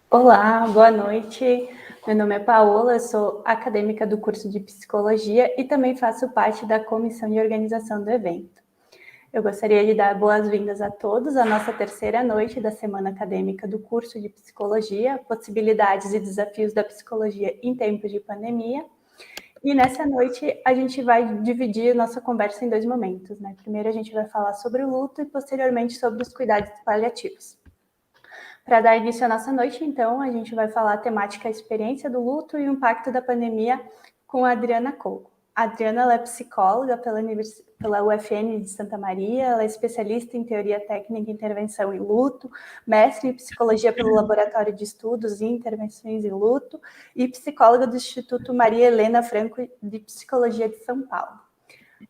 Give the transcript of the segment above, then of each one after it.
Olá, boa noite. Meu nome é Paola, eu sou acadêmica do curso de Psicologia e também faço parte da comissão de organização do evento. Eu gostaria de dar boas-vindas a todos à nossa terceira noite da Semana Acadêmica do curso de Psicologia, Possibilidades e Desafios da Psicologia em Tempos de Pandemia. E nessa noite a gente vai dividir nossa conversa em dois momentos, né? Primeiro a gente vai falar sobre o luto e posteriormente sobre os cuidados paliativos. Para dar início à nossa noite, então, a gente vai falar a temática experiência do luto e o impacto da pandemia com a Adriana Coco. A Adriana ela é psicóloga pela UFN de Santa Maria, ela é especialista em teoria técnica e intervenção em luto, mestre em psicologia pelo Laboratório de Estudos e Intervenções em Luto e psicóloga do Instituto Maria Helena Franco de Psicologia de São Paulo.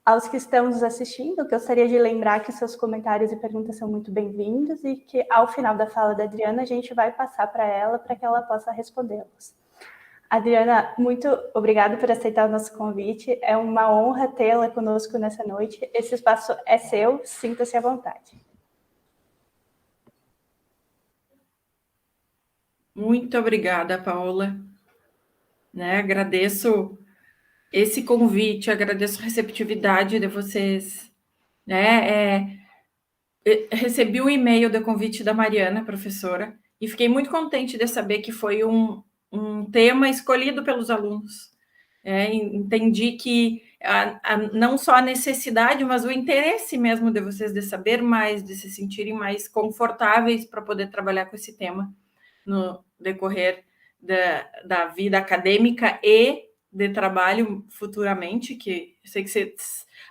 Aos que estão nos assistindo, gostaria de lembrar que seus comentários e perguntas são muito bem-vindos e que, ao final da fala da Adriana, a gente vai passar para ela para que ela possa respondê-los. Adriana, muito obrigada por aceitar o nosso convite. É uma honra tê-la conosco nessa noite. Esse espaço é seu, sinta-se à vontade. Muito obrigada, Paola. Agradeço esse convite, agradeço a receptividade de vocês. Recebi o e-mail do convite da Mariana, professora, e fiquei muito contente de saber que foi um tema escolhido pelos alunos. Entendi que não só a necessidade, mas o interesse mesmo de vocês de saber mais, de se sentirem mais confortáveis para poder trabalhar com esse tema no decorrer da vida acadêmica e de trabalho futuramente, que eu sei que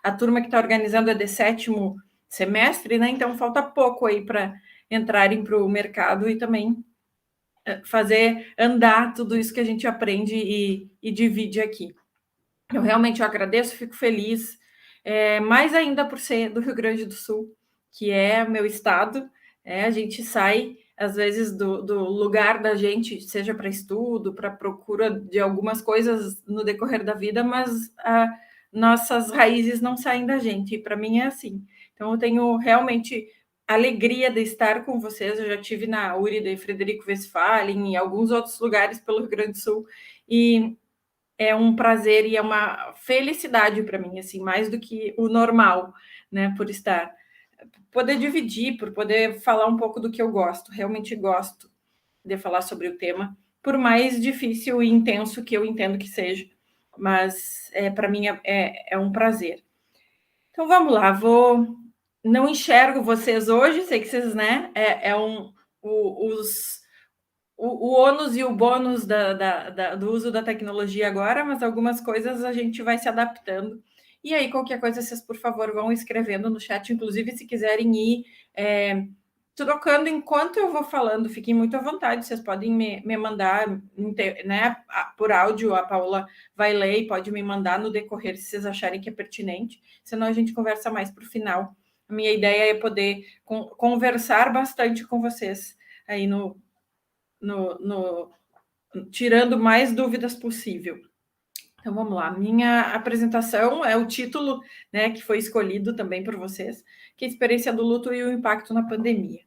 a turma que está organizando é de 7º semestre, né? Então falta pouco aí para entrarem para o mercado e também fazer andar tudo isso que a gente aprende e divide aqui. Eu realmente agradeço, fico feliz, mais ainda por ser do Rio Grande do Sul, que é meu estado. A gente sai, às vezes, do lugar da gente, seja para estudo, para procura de algumas coisas no decorrer da vida, mas nossas raízes não saem da gente, e para mim é assim. Então, eu tenho realmente alegria de estar com vocês. Eu já estive na URI de Frederico Westphalen, em alguns outros lugares pelo Rio Grande do Sul, e é um prazer e é uma felicidade para mim, assim, mais do que o normal, né, por poder dividir, por poder falar um pouco do que eu gosto. Realmente gosto de falar sobre o tema, por mais difícil e intenso que eu entendo que seja, mas para mim é um prazer. Então vamos lá, não enxergo vocês hoje, sei que vocês, né, o ônus e o bônus do uso da tecnologia agora, mas algumas coisas a gente vai se adaptando. E aí, qualquer coisa, vocês, por favor, vão escrevendo no chat, inclusive, se quiserem ir trocando enquanto eu vou falando, fiquem muito à vontade, vocês podem me mandar, né, por áudio, a Paola vai ler e pode me mandar no decorrer, se vocês acharem que é pertinente, senão a gente conversa mais para o final. A minha ideia é poder conversar bastante com vocês aí tirando mais dúvidas possível. Então, vamos lá. Minha apresentação é o título, né, que foi escolhido também por vocês, que é a experiência do luto e o impacto na pandemia.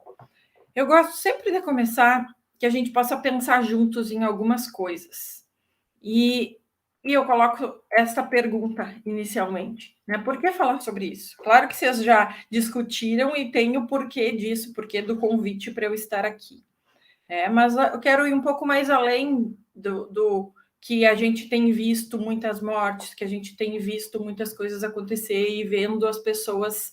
Eu gosto sempre de começar que a gente possa pensar juntos em algumas coisas. E eu coloco essa pergunta inicialmente, né? Por que falar sobre isso? Claro que vocês já discutiram e tem o porquê disso, porquê do convite para eu estar aqui. Mas eu quero ir um pouco mais além do que a gente tem visto muitas mortes, que a gente tem visto muitas coisas acontecer e vendo as pessoas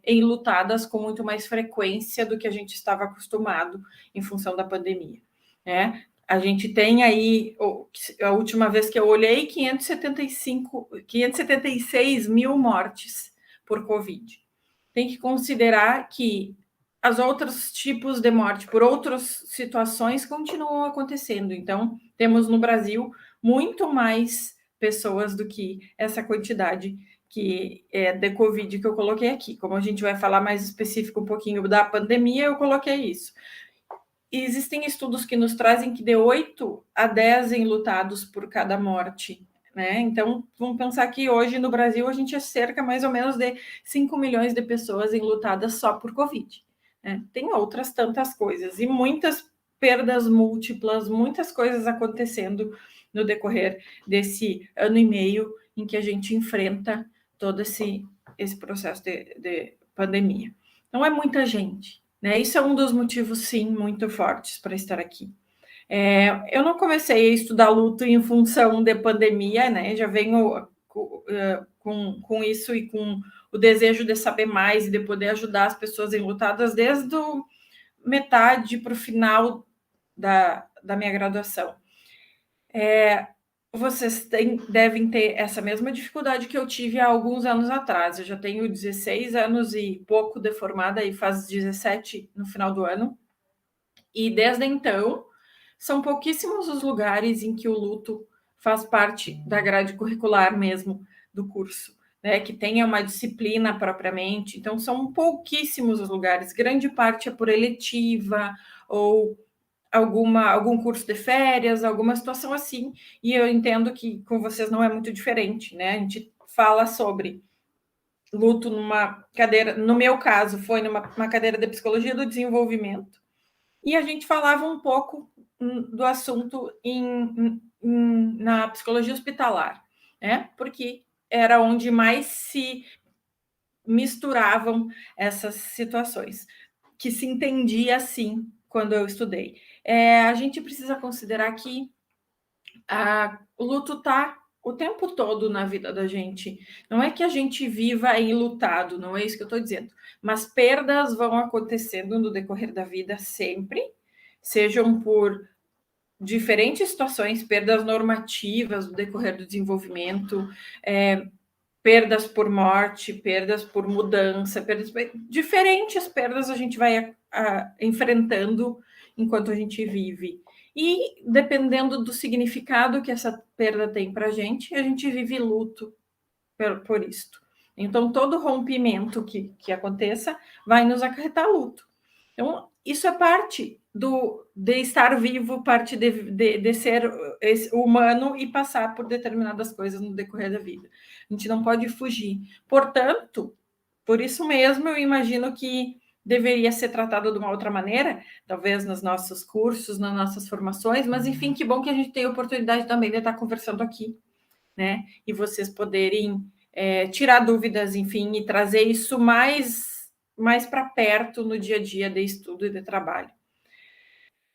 enlutadas com muito mais frequência do que a gente estava acostumado em função da pandemia. A gente tem aí, a última vez que eu olhei, 576 mil mortes por Covid. Tem que considerar que os outros tipos de morte por outras situações continuam acontecendo. Então, temos no Brasil muito mais pessoas do que essa quantidade que é de Covid que eu coloquei aqui. Como a gente vai falar mais específico um pouquinho da pandemia, eu coloquei isso. E existem estudos que nos trazem que de 8 a 10 enlutados por cada morte. Então, vamos pensar que hoje no Brasil a gente é cerca mais ou menos de 5 milhões de pessoas enlutadas só por Covid. né? Tem outras tantas coisas e muitas perdas múltiplas, muitas coisas acontecendo no decorrer desse ano e meio em que a gente enfrenta todo esse processo de pandemia. Não é muita gente, né? Isso é um dos motivos, sim, muito fortes para estar aqui. Eu não comecei a estudar luto em função de pandemia, né? Já venho com isso e com o desejo de saber mais e de poder ajudar as pessoas enlutadas desde metade para o final da minha graduação. Vocês devem ter essa mesma dificuldade que eu tive há alguns anos atrás. Eu já tenho 16 anos e pouco de formada, e faz 17 no final do ano. E desde então, são pouquíssimos os lugares em que o luto faz parte da grade curricular mesmo do curso, né? Que tenha uma disciplina propriamente. Então, são pouquíssimos os lugares. Grande parte é por eletiva ou algum curso de férias, alguma situação assim, e eu entendo que com vocês não é muito diferente, né? A gente fala sobre luto numa cadeira, no meu caso, foi numa cadeira de psicologia do desenvolvimento, e a gente falava um pouco do assunto na psicologia hospitalar, né? Porque era onde mais se misturavam essas situações, que se entendia assim quando eu estudei. A gente precisa considerar que o luto está o tempo todo na vida da gente. Não é que a gente viva enlutado, não é isso que eu estou dizendo. Mas perdas vão acontecendo no decorrer da vida sempre, sejam por diferentes situações, perdas normativas no decorrer do desenvolvimento, perdas por morte, perdas por mudança, diferentes perdas a gente vai enfrentando enquanto a gente vive. E dependendo do significado que essa perda tem para a gente vive luto por isto. Então, todo rompimento que aconteça vai nos acarretar luto. Então, isso é parte de estar vivo, parte de ser humano e passar por determinadas coisas no decorrer da vida. A gente não pode fugir. Portanto, por isso mesmo, eu imagino que deveria ser tratado de uma outra maneira, talvez nos nossos cursos, nas nossas formações, mas, enfim, que bom que a gente tem a oportunidade também de estar conversando aqui, né? E vocês poderem tirar dúvidas, enfim, e trazer isso mais para perto no dia a dia de estudo e de trabalho.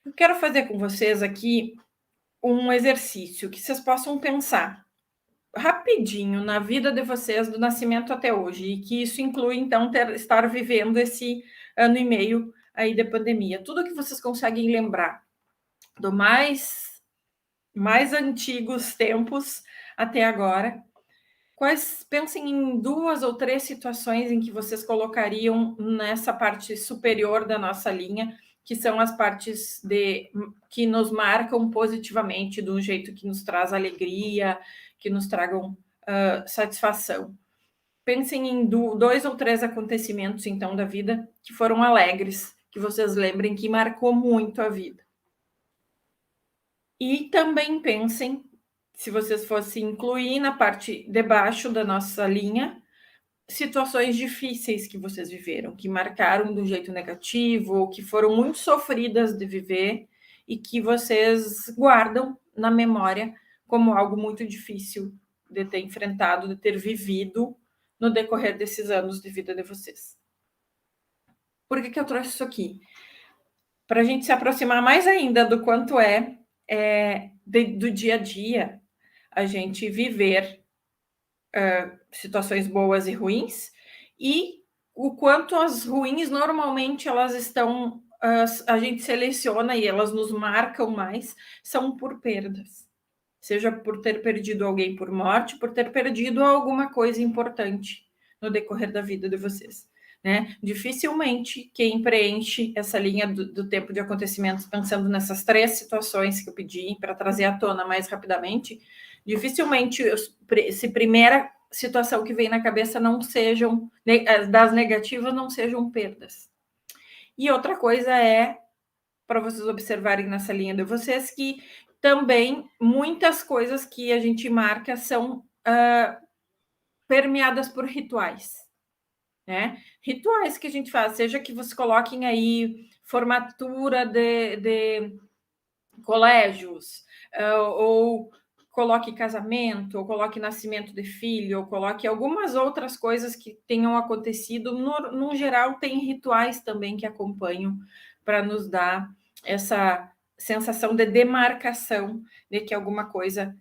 Eu quero fazer com vocês aqui um exercício que vocês possam pensar rapidinho na vida de vocês, do nascimento até hoje, e que isso inclui, então, estar vivendo esse ano e meio aí de pandemia. Tudo que vocês conseguem lembrar do mais antigos tempos até agora. Pensem em 2 ou 3 situações em que vocês colocariam nessa parte superior da nossa linha, que são as partes que nos marcam positivamente, de um jeito que nos traz alegria, que nos tragam satisfação. Pensem em 2 ou 3 acontecimentos, então, da vida que foram alegres, que vocês lembrem que marcou muito a vida. E também pensem, se vocês fossem incluir na parte de baixo da nossa linha, situações difíceis que vocês viveram, que marcaram de um jeito negativo, ou que foram muito sofridas de viver e que vocês guardam na memória como algo muito difícil de ter enfrentado, de ter vivido no decorrer desses anos de vida de vocês. Por que eu trouxe isso aqui? Para a gente se aproximar mais ainda do quanto do dia a dia a gente viver situações boas e ruins, e o quanto as ruins normalmente elas estão, a gente seleciona e elas nos marcam mais, são por perdas. Seja por ter perdido alguém por morte, por ter perdido alguma coisa importante no decorrer da vida de vocês. Né? Dificilmente quem preenche essa linha do tempo de acontecimentos, pensando nessas 3 situações que eu pedi para trazer à tona mais rapidamente, dificilmente se primeira situação que vem na cabeça não sejam, das negativas não sejam perdas. E outra coisa para vocês observarem nessa linha de vocês, que também muitas coisas que a gente marca são permeadas por rituais. né? Rituais que a gente faz, seja que você coloquem aí formatura de colégios, ou coloque casamento, ou coloque nascimento de filho, ou coloque algumas outras coisas que tenham acontecido. No geral, tem rituais também que acompanham para nos dar essa sensação de demarcação de que alguma coisa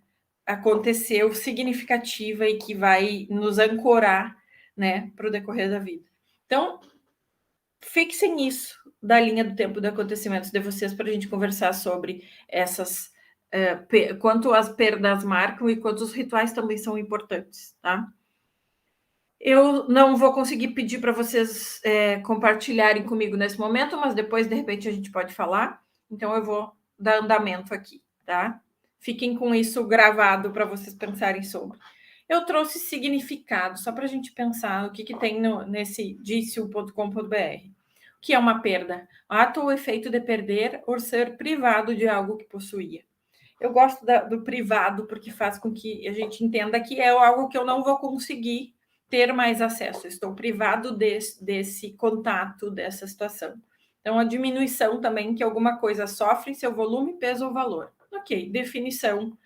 aconteceu significativa e que vai nos ancorar, né, para o decorrer da vida. Então, fixem isso da linha do tempo de acontecimentos de vocês para a gente conversar sobre essas, quanto as perdas marcam e quanto os rituais também são importantes, tá? Eu não vou conseguir pedir para vocês compartilharem comigo nesse momento, mas depois, de repente, a gente pode falar. Então, eu vou dar andamento aqui, tá? Fiquem com isso gravado para vocês pensarem sobre. Eu trouxe significado, só para a gente pensar o que tem nesse dicio.com.br. O que é uma perda? Ato ou efeito de perder ou ser privado de algo que possuía. Eu gosto do privado porque faz com que a gente entenda que é algo que eu não vou conseguir ter mais acesso. Estou privado desse contato, dessa situação. Então, a diminuição também que alguma coisa sofre seu volume, peso ou valor. Ok, definição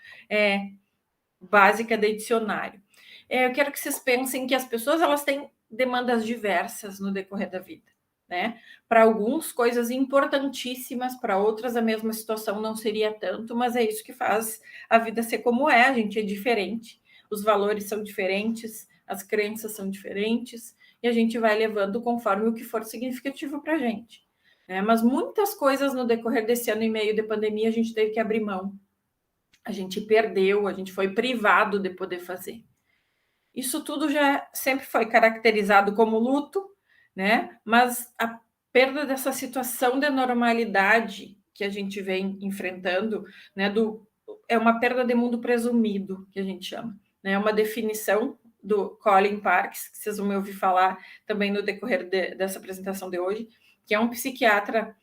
básica de dicionário. Eu quero que vocês pensem que as pessoas elas têm demandas diversas no decorrer da vida, né? Para alguns, coisas importantíssimas, para outras, a mesma situação não seria tanto, mas é isso que faz a vida ser como é, a gente é diferente, os valores são diferentes, as crenças são diferentes, e a gente vai levando conforme o que for significativo para a gente. Né? Mas muitas coisas no decorrer desse ano e meio de pandemia a gente teve que abrir mão, a gente perdeu, a gente foi privado de poder fazer. Isso tudo já sempre foi caracterizado como luto, né? Mas a perda dessa situação de normalidade que a gente vem enfrentando, né? É uma perda de mundo presumido, que a gente chama. Né? É uma definição do Colin Parkes, que vocês vão me ouvir falar também no decorrer dessa apresentação de hoje, que é um psiquiatra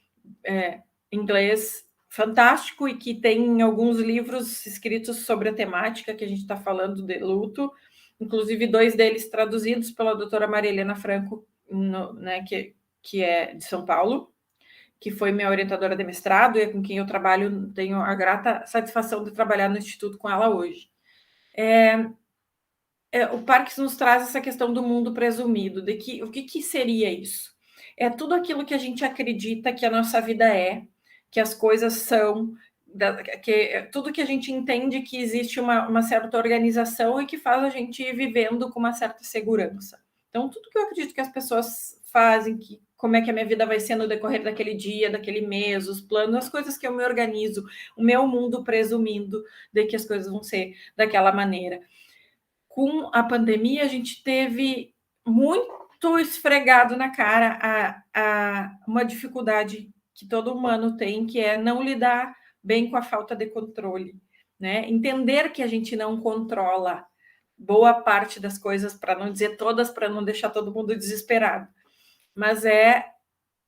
inglês fantástico e que tem alguns livros escritos sobre a temática que a gente está falando de luto, inclusive 2 deles traduzidos pela doutora Maria Helena Franco, né, que é de São Paulo, que foi minha orientadora de mestrado e é com quem eu trabalho, tenho a grata satisfação de trabalhar no Instituto com ela hoje. O Parkes nos traz essa questão do mundo presumido, de que o que seria isso? É tudo aquilo que a gente acredita que a nossa vida é, que as coisas são, tudo que a gente entende que existe uma certa organização e que faz a gente ir vivendo com uma certa segurança. Então, tudo que eu acredito que as pessoas fazem, como é que a minha vida vai ser no decorrer daquele dia, daquele mês, os planos, as coisas que eu me organizo, o meu mundo presumindo de que as coisas vão ser daquela maneira. Com a pandemia, a gente teve muito esfregado na cara uma dificuldade que todo humano tem, que é não lidar bem com a falta de controle, né? Entender que a gente não controla boa parte das coisas, para não dizer todas, para não deixar todo mundo desesperado, mas é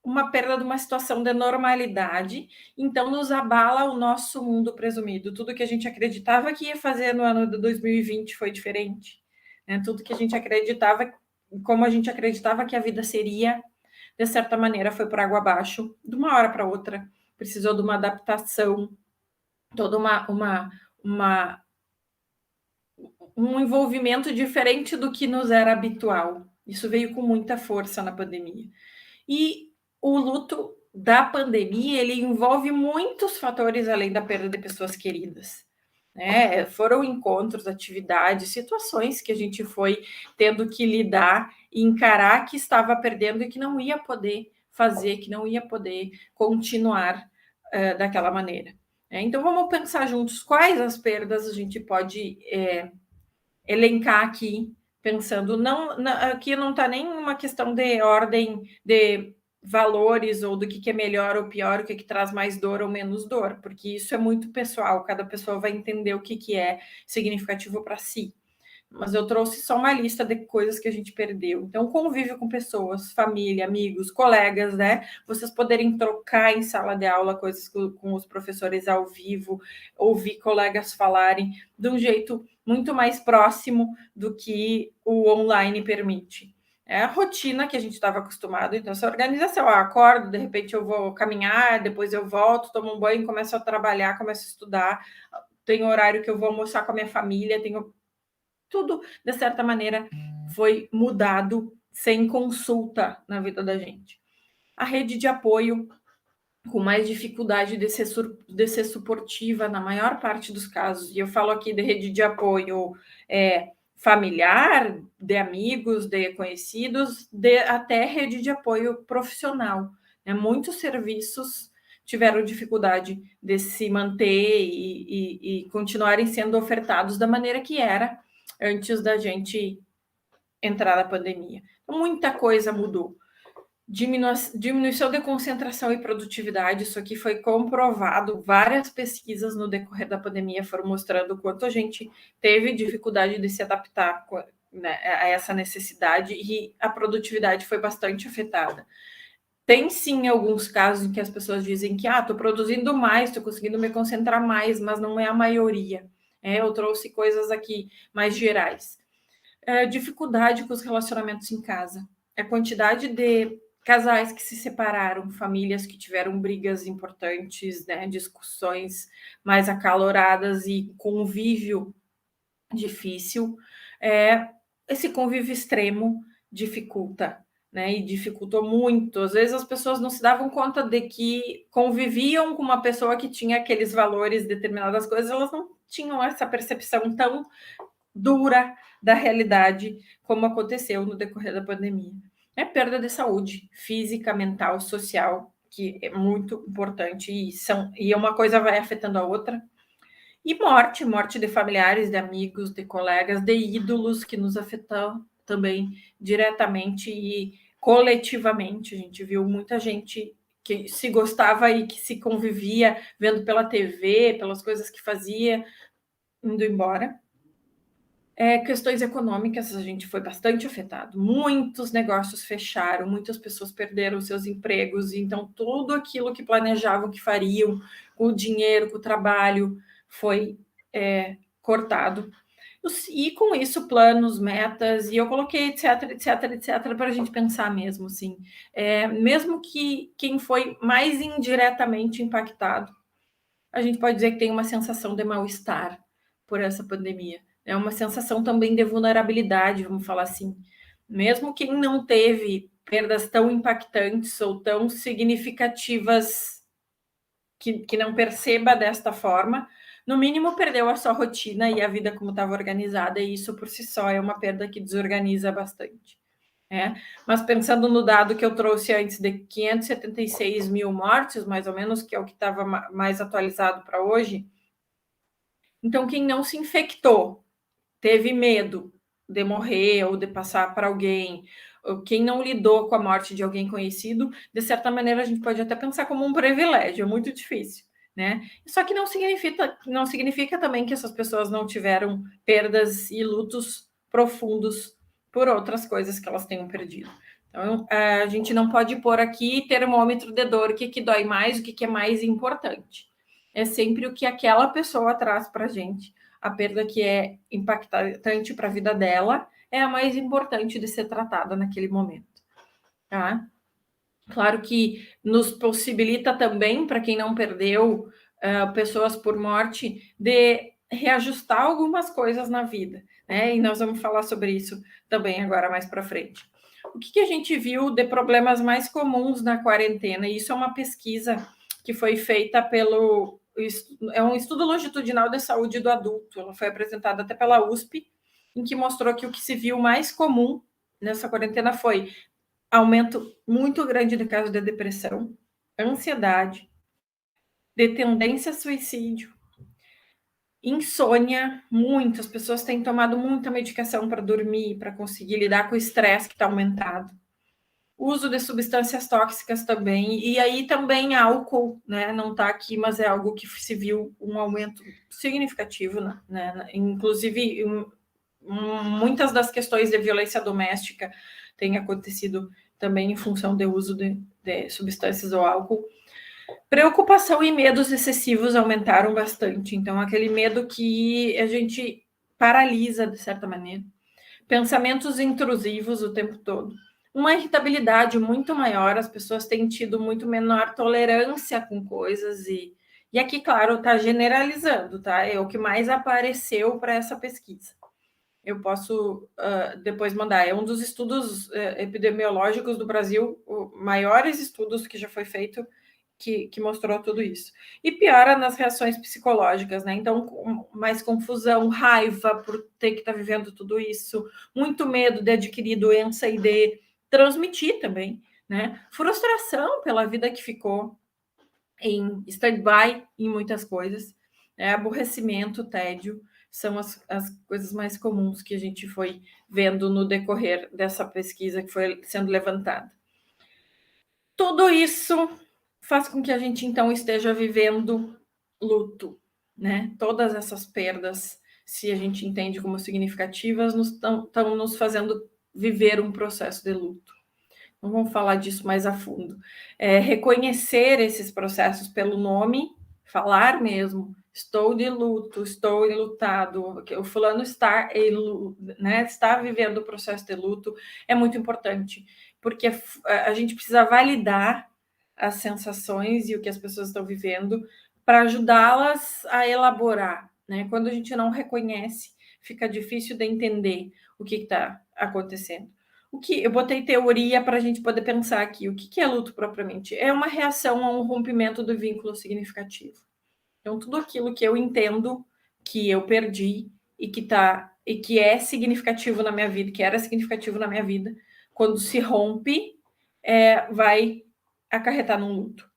uma perda de uma situação de normalidade, então nos abala o nosso mundo presumido. Tudo que a gente acreditava que ia fazer no ano de 2020 foi diferente. Né? Tudo que a gente acreditava, como a gente acreditava que a vida seria, de certa maneira foi por água abaixo, de uma hora para outra. Precisou de uma adaptação, toda um envolvimento diferente do que nos era habitual. Isso veio com muita força na pandemia. E o luto da pandemia, ele envolve muitos fatores além da perda de pessoas queridas. Né? Foram encontros, atividades, situações que a gente foi tendo que lidar e encarar que estava perdendo e que não ia poder fazer, que não ia poder continuar daquela maneira. Então, vamos pensar juntos quais as perdas a gente pode elencar aqui, pensando, aqui não está nem uma questão de ordem de valores ou do que é melhor ou pior, o que traz mais dor ou menos dor, porque isso é muito pessoal, cada pessoa vai entender o que é significativo para si. Mas eu trouxe só uma lista de coisas que a gente perdeu. Então, convívio com pessoas, família, amigos, colegas, né? Vocês poderem trocar em sala de aula coisas com os professores ao vivo, ouvir colegas falarem de um jeito muito mais próximo do que o online permite. É a rotina que a gente estava acostumado, então essa organização, eu acordo, de repente eu vou caminhar, depois eu volto, tomo um banho, começo a trabalhar, começo a estudar, tem horário que eu vou almoçar com a minha família, tenho tudo, de certa maneira, foi mudado sem consulta na vida da gente. A rede de apoio, com mais dificuldade de ser suportiva na maior parte dos casos, e eu falo aqui de rede de apoio familiar, de amigos, de conhecidos, até rede de apoio profissional. Né? Muitos serviços tiveram dificuldade de se manter e continuarem sendo ofertados da maneira que era antes da gente entrar na pandemia. Então, muita coisa mudou. Diminuição de concentração e produtividade, isso aqui foi comprovado, várias pesquisas no decorrer da pandemia foram mostrando o quanto a gente teve dificuldade de se adaptar, né, a essa necessidade, e a produtividade foi bastante afetada. Tem sim alguns casos em que as pessoas dizem que estou produzindo mais, estou conseguindo me concentrar mais, mas não é a maioria. Eu trouxe coisas aqui mais gerais. Dificuldade com os relacionamentos em casa. A quantidade de casais que se separaram, famílias que tiveram brigas importantes, né, discussões mais acaloradas e convívio difícil. Esse convívio extremo dificulta, né, e dificultou muito. Às vezes as pessoas não se davam conta de que conviviam com uma pessoa que tinha aqueles valores, determinadas coisas, elas não tinham essa percepção tão dura da realidade, como aconteceu no decorrer da pandemia. É perda de saúde física, mental, social, que é muito importante, e uma coisa vai afetando a outra. E morte de familiares, de amigos, de colegas, de ídolos, que nos afetam também diretamente e coletivamente. A gente viu muita gente que se gostava e que se convivia vendo pela TV, pelas coisas que fazia, indo embora. Questões econômicas, a gente foi bastante afetado. Muitos negócios fecharam, muitas pessoas perderam seus empregos, então tudo aquilo que planejavam que fariam com o dinheiro, com o trabalho, foi cortado. E com isso, planos, metas, e eu coloquei etc, etc, etc, para a gente pensar mesmo, assim. Mesmo que quem foi mais indiretamente impactado, a gente pode dizer que tem uma sensação de mal-estar por essa pandemia. É uma sensação também de vulnerabilidade, vamos falar assim. Mesmo quem não teve perdas tão impactantes ou tão significativas que não perceba desta forma, no mínimo perdeu a sua rotina e a vida como estava organizada, e isso por si só é uma perda que desorganiza bastante. Mas pensando no dado que eu trouxe antes de 576 mil mortes, mais ou menos, que é o que estava mais atualizado para hoje, então quem não se infectou, teve medo de morrer ou de passar para alguém, ou quem não lidou com a morte de alguém conhecido, de certa maneira a gente pode até pensar como um privilégio, é muito difícil, né? Só que não significa também que essas pessoas não tiveram perdas e lutos profundos por outras coisas que elas tenham perdido. Então, a gente não pode pôr aqui termômetro de dor, o que dói mais, o que é mais importante. É sempre o que aquela pessoa traz para a gente. A perda que é impactante para a vida dela é a mais importante de ser tratada naquele momento. Tá? Claro que nos possibilita também, para quem não perdeu pessoas por morte, de reajustar algumas coisas na vida. Né? E nós vamos falar sobre isso também agora mais para frente. O que a gente viu de problemas mais comuns na quarentena? E isso é uma pesquisa que foi feita é um estudo longitudinal de saúde do adulto. Ela foi apresentada até pela USP, em que mostrou que o que se viu mais comum nessa quarentena foi aumento muito grande de casos de depressão, ansiedade, de tendência a suicídio, insônia. Muitas pessoas têm tomado muita medicação para dormir, para conseguir lidar com o estresse que está aumentado. Uso de substâncias tóxicas também, e aí também álcool, né? Não está aqui, mas é algo que se viu um aumento significativo, né? Inclusive, muitas das questões de violência doméstica têm acontecido também em função do uso de substâncias ou álcool. Preocupação e medos excessivos aumentaram bastante, então aquele medo que a gente paralisa de certa maneira. pensamentos intrusivos o tempo todo, uma irritabilidade muito maior, as pessoas têm tido muito menor tolerância com coisas e aqui, claro, está generalizando, tá? É o que mais apareceu para essa pesquisa. Eu posso depois mandar. É um dos estudos epidemiológicos do Brasil, maiores estudos que já foi feito, que mostrou tudo isso. E piora nas reações psicológicas, né? Então, mais confusão, raiva por ter que estar vivendo tudo isso, muito medo de adquirir doença e de transmitir também, né? Frustração pela vida que ficou em stand-by em muitas coisas, né? Aborrecimento, tédio, são as coisas mais comuns que a gente foi vendo no decorrer dessa pesquisa que foi sendo levantada. Tudo isso faz com que a gente, então, esteja vivendo luto, né? Todas essas perdas, se a gente entende como significativas, estão nos fazendo viver um processo de luto. Não vamos falar disso mais a fundo. Reconhecer esses processos pelo nome, falar mesmo, estou de luto, estou enlutado, o fulano está, né, está vivendo o processo de luto, é muito importante, porque a gente precisa validar as sensações e o que as pessoas estão vivendo para ajudá-las a elaborar, né? Quando a gente não reconhece, fica difícil de entender o que está acontecendo. O que eu botei teoria para a gente poder pensar aqui. O que é luto propriamente? É uma reação a um rompimento do vínculo significativo. Então, tudo aquilo que eu entendo que eu perdi e que é significativo na minha vida, que era significativo na minha vida, quando se rompe, vai acarretar num luto.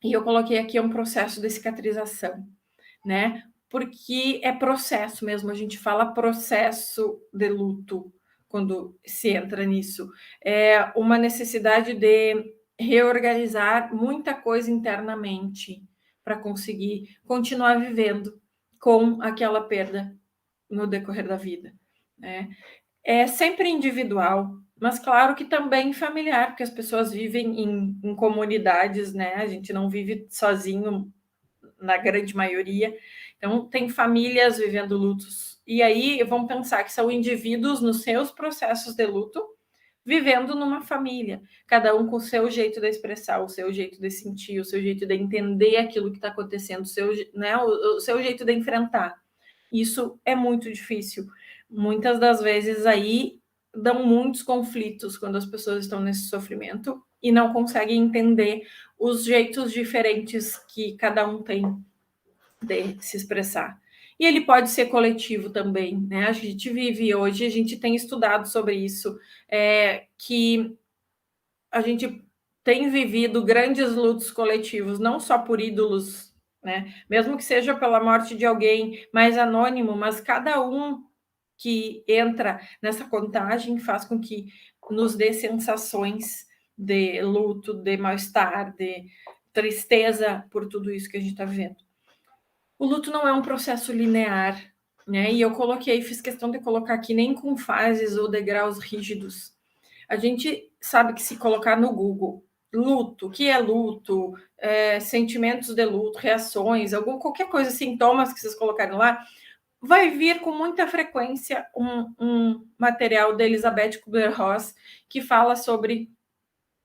E eu coloquei aqui um processo de cicatrização, né? Porque é processo mesmo, a gente fala processo de luto quando se entra nisso. É uma necessidade de reorganizar muita coisa internamente para conseguir continuar vivendo com aquela perda no decorrer da vida, né? É sempre individual, mas claro que também familiar, porque as pessoas vivem em comunidades, né? A gente não vive sozinho na grande maioria. Então, tem famílias vivendo lutos. E aí, vamos pensar que são indivíduos nos seus processos de luto, vivendo numa família, cada um com o seu jeito de expressar, o seu jeito de sentir, o seu jeito de entender aquilo que está acontecendo, o seu jeito de enfrentar. Isso é muito difícil. Muitas das vezes aí dão muitos conflitos quando as pessoas estão nesse sofrimento e não conseguem entender os jeitos diferentes que cada um tem de se expressar. E ele pode ser coletivo também, né? A gente vive hoje, a gente tem estudado sobre isso, que a gente tem vivido grandes lutos coletivos, não só por ídolos, né? Mesmo que seja pela morte de alguém mais anônimo, mas cada um que entra nessa contagem faz com que nos dê sensações de luto, de mal-estar, de tristeza por tudo isso que a gente está vivendo. O luto não é um processo linear, né? E eu fiz questão de colocar aqui nem com fases ou degraus rígidos. A gente sabe que se colocar no Google luto, o que é luto, sentimentos de luto, reações, qualquer coisa, sintomas que vocês colocarem lá, vai vir com muita frequência um material da Elizabeth Kubler-Ross que fala sobre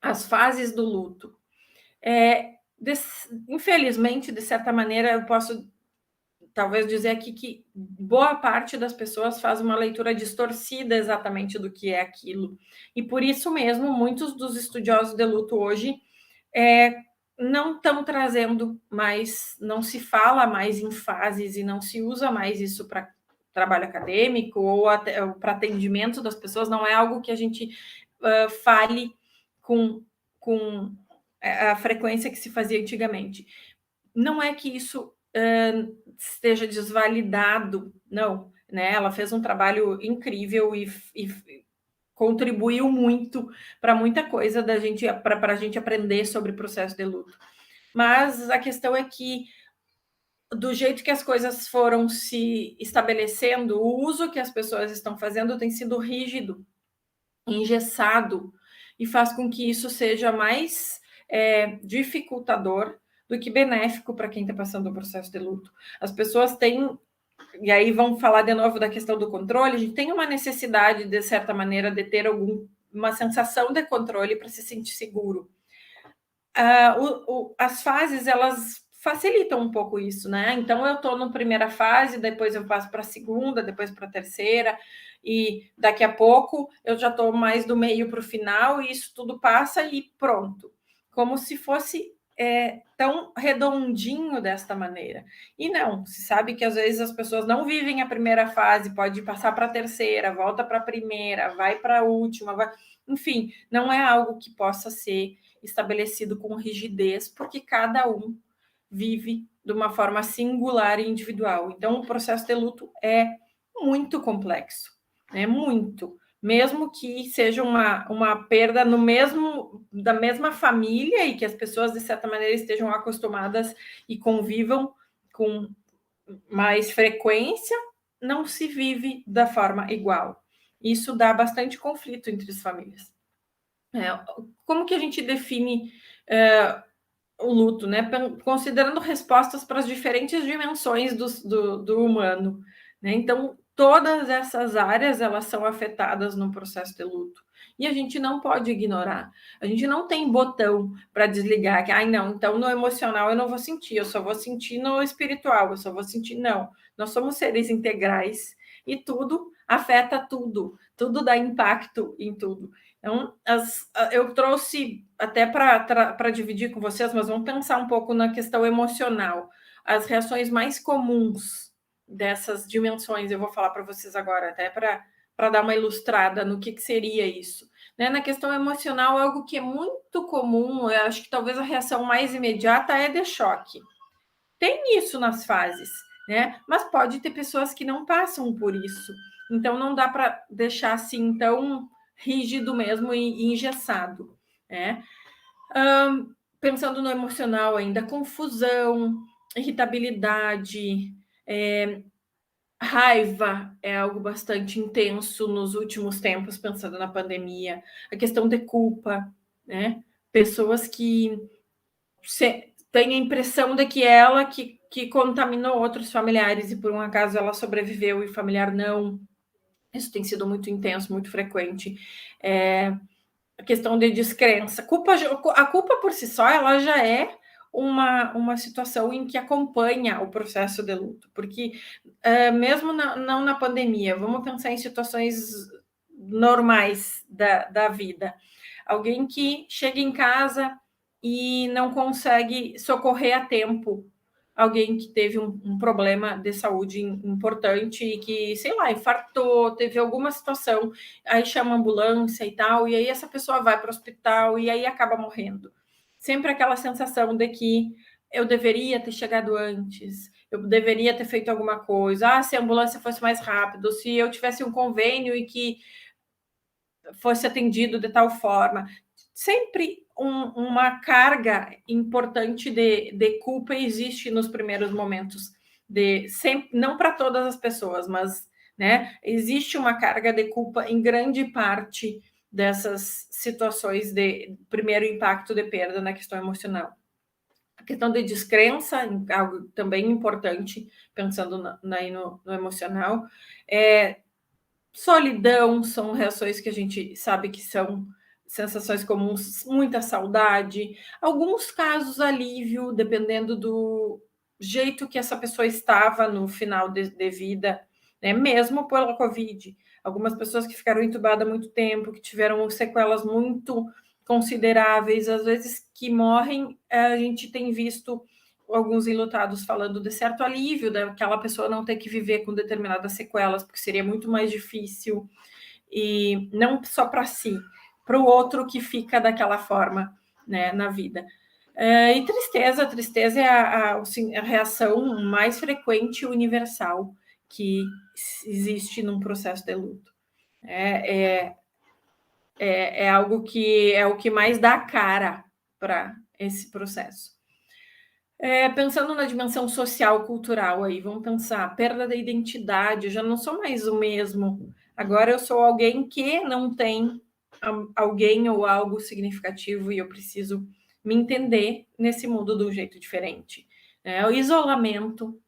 as fases do luto. Infelizmente, de certa maneira, eu posso talvez dizer aqui que boa parte das pessoas faz uma leitura distorcida exatamente do que é aquilo. E por isso mesmo, muitos dos estudiosos de luto hoje não estão trazendo mais, não se fala mais em fases e não se usa mais isso para trabalho acadêmico ou para atendimento das pessoas, não é algo que a gente fale com a frequência que se fazia antigamente. Não é que isso esteja desvalidado, não, né? Ela fez um trabalho incrível e contribuiu muito para muita coisa para a gente aprender sobre o processo de luto. Mas a questão é que, do jeito que as coisas foram se estabelecendo, o uso que as pessoas estão fazendo tem sido rígido, engessado, e faz com que isso seja mais dificultador do que benéfico para quem está passando o processo de luto. As pessoas têm e aí vamos falar de novo da questão do controle, a gente tem uma necessidade, de certa maneira, de ter uma sensação de controle para se sentir seguro. As fases, elas facilitam um pouco isso, né? Então, eu estou na primeira fase, depois eu passo para a segunda, depois para a terceira, e daqui a pouco eu já estou mais do meio para o final, e isso tudo passa e pronto. Como se fosse tão redondinho desta maneira. E não, se sabe que às vezes as pessoas não vivem a primeira fase, pode passar para a terceira, volta para a primeira, vai para a última, enfim, não é algo que possa ser estabelecido com rigidez, porque cada um vive de uma forma singular e individual. Então, o processo de luto é muito complexo, né? Muito. Mesmo que seja uma perda da mesma família e que as pessoas, de certa maneira, estejam acostumadas e convivam com mais frequência, não se vive da forma igual. Isso dá bastante conflito entre as famílias. Como que a gente define o luto, né? Considerando respostas para as diferentes dimensões do humano, né? Então, todas essas áreas, elas são afetadas no processo de luto. E a gente não pode ignorar. A gente não tem botão para desligar, que, não, então no emocional eu não vou sentir, eu só vou sentir no espiritual, eu só vou sentir, não. Nós somos seres integrais e tudo afeta tudo, tudo dá impacto em tudo. Então, eu trouxe até para dividir com vocês, mas vamos pensar um pouco na questão emocional. As reações mais comuns dessas dimensões, eu vou falar para vocês agora, até para dar uma ilustrada no que seria isso. Né? Na questão emocional, algo que é muito comum, eu acho que talvez a reação mais imediata é de choque. Tem isso nas fases, né? Mas pode ter pessoas que não passam por isso. Então, não dá para deixar assim tão rígido mesmo e engessado, né? Pensando no emocional ainda, confusão, irritabilidade, raiva é algo bastante intenso nos últimos tempos, pensando na pandemia, a questão de culpa, né? Pessoas que têm a impressão de que ela que contaminou outros familiares e por um acaso ela sobreviveu e o familiar não. Isso tem sido muito intenso, muito frequente. A questão de descrença. A culpa por si só, ela já é uma situação em que acompanha o processo de luto, porque mesmo não na pandemia, vamos pensar em situações normais da vida. Alguém que chega em casa e não consegue socorrer a tempo alguém que teve um problema de saúde importante e que, sei lá, infartou, teve alguma situação, aí chama a ambulância e tal, e aí essa pessoa vai para o hospital e aí acaba morrendo. Sempre aquela sensação de que eu deveria ter chegado antes, eu deveria ter feito alguma coisa, se a ambulância fosse mais rápido, se eu tivesse um convênio e que fosse atendido de tal forma. Sempre uma carga importante de culpa existe nos primeiros momentos. Não para todas as pessoas, mas né, existe uma carga de culpa em grande parte dessas situações de primeiro impacto de perda na questão emocional. A questão de descrença, algo também importante, pensando no emocional, solidão são reações que a gente sabe que são sensações comuns, muita saudade, alguns casos alívio, dependendo do jeito que essa pessoa estava no final de vida, né? Mesmo pela Covid. Algumas pessoas que ficaram entubadas há muito tempo, que tiveram sequelas muito consideráveis, às vezes que morrem, a gente tem visto alguns enlutados falando de certo alívio daquela pessoa não ter que viver com determinadas sequelas, porque seria muito mais difícil, e não só para si, para o outro que fica daquela forma, né, na vida. E tristeza é a reação mais frequente e universal que existe num processo de luto. É algo que é o que mais dá cara para esse processo. Pensando na dimensão social, cultural, aí, vamos pensar, perda da identidade, eu já não sou mais o mesmo. Agora eu sou alguém que não tem alguém ou algo significativo e eu preciso me entender nesse mundo de um jeito diferente. O isolamento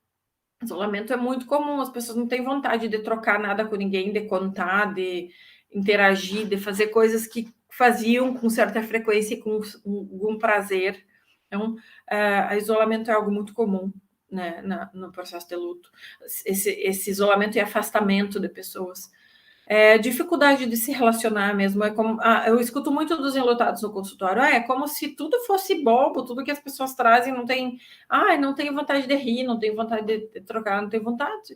Isolamento é muito comum, as pessoas não têm vontade de trocar nada com ninguém, de contar, de interagir, de fazer coisas que faziam com certa frequência e com algum prazer. Então, isolamento é algo muito comum, né, no processo de luto. Esse isolamento e afastamento de pessoas. Dificuldade de se relacionar mesmo. Eu escuto muito dos enlutados no consultório. É como se tudo fosse bobo, tudo que as pessoas trazem não tem. Não tenho vontade de rir, não tenho vontade de trocar, não tenho vontade.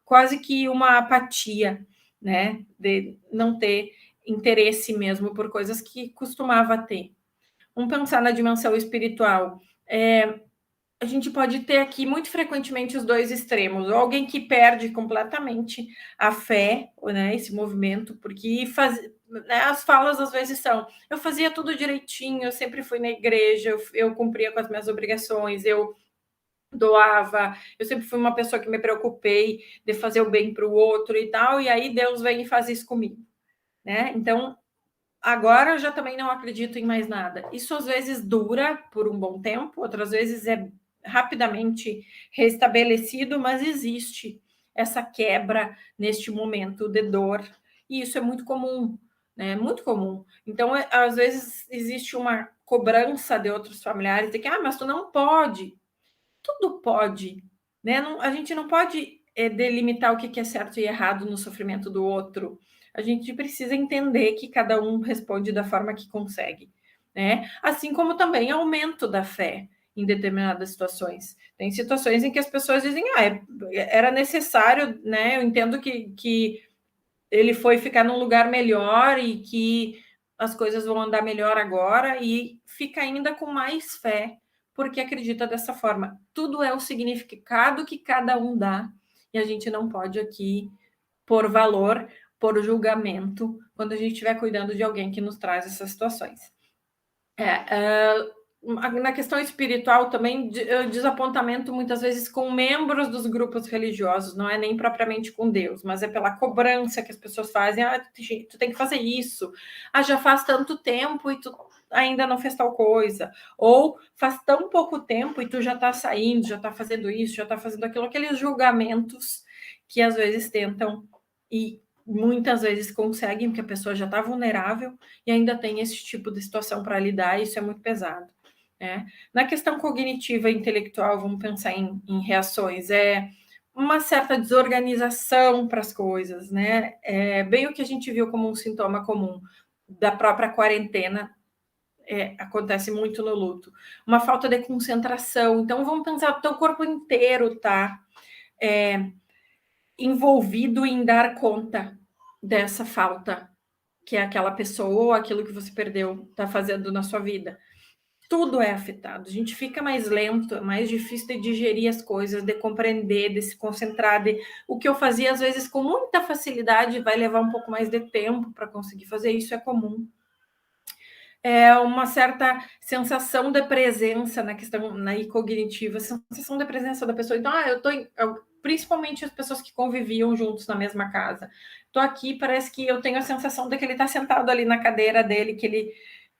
Quase que uma apatia, né? De não ter interesse mesmo por coisas que costumava ter. Vamos pensar na dimensão espiritual. A gente pode ter aqui muito frequentemente os dois extremos, ou alguém que perde completamente a fé, né, esse movimento, porque né, as falas às vezes são: eu fazia tudo direitinho, eu sempre fui na igreja, eu cumpria com as minhas obrigações, eu doava, eu sempre fui uma pessoa que me preocupei de fazer o bem para o outro e tal, e aí Deus vem e faz isso comigo, né? Então, agora eu já também não acredito em mais nada. Isso às vezes dura por um bom tempo, outras vezes é rapidamente restabelecido, mas existe essa quebra neste momento de dor, e isso é muito comum, né? Muito comum. Então, às vezes existe uma cobrança de outros familiares de que, mas tu não pode. Tudo pode, né? Não, a gente não pode delimitar o que é certo e errado no sofrimento do outro. A gente precisa entender que cada um responde da forma que consegue, né? Assim como também aumento da fé em determinadas situações. Tem situações em que as pessoas dizem, era necessário, né? Eu entendo que ele foi ficar num lugar melhor e que as coisas vão andar melhor agora, e fica ainda com mais fé, porque acredita dessa forma. Tudo é o significado que cada um dá, e a gente não pode aqui pôr valor, pôr julgamento, quando a gente estiver cuidando de alguém que nos traz essas situações. Na questão espiritual também, desapontamento muitas vezes com membros dos grupos religiosos, não é nem propriamente com Deus, mas é pela cobrança que as pessoas fazem. Tu tem que fazer isso. Já faz tanto tempo e tu ainda não fez tal coisa. Ou faz tão pouco tempo e tu já está saindo, já está fazendo isso, já está fazendo aquilo. Aqueles julgamentos que às vezes tentam e muitas vezes conseguem, porque a pessoa já está vulnerável e ainda tem esse tipo de situação para lidar, e isso é muito pesado. Na questão cognitiva e intelectual, vamos pensar em reações, uma certa desorganização para as coisas, né? Bem o que a gente viu como um sintoma comum da própria quarentena, acontece muito no luto. Uma falta de concentração. Então, vamos pensar, o teu corpo inteiro está envolvido em dar conta dessa falta que aquela pessoa ou aquilo que você perdeu está fazendo na sua vida. Tudo é afetado. A gente fica mais lento, é mais difícil de digerir as coisas, de compreender, de se concentrar. O que eu fazia, às vezes, com muita facilidade, vai levar um pouco mais de tempo para conseguir fazer. Isso é comum. Uma certa sensação de presença na questão cognitiva, sensação de presença da pessoa. Então, principalmente as pessoas que conviviam juntos na mesma casa. Estou aqui, parece que eu tenho a sensação de que ele está sentado ali na cadeira dele, que ele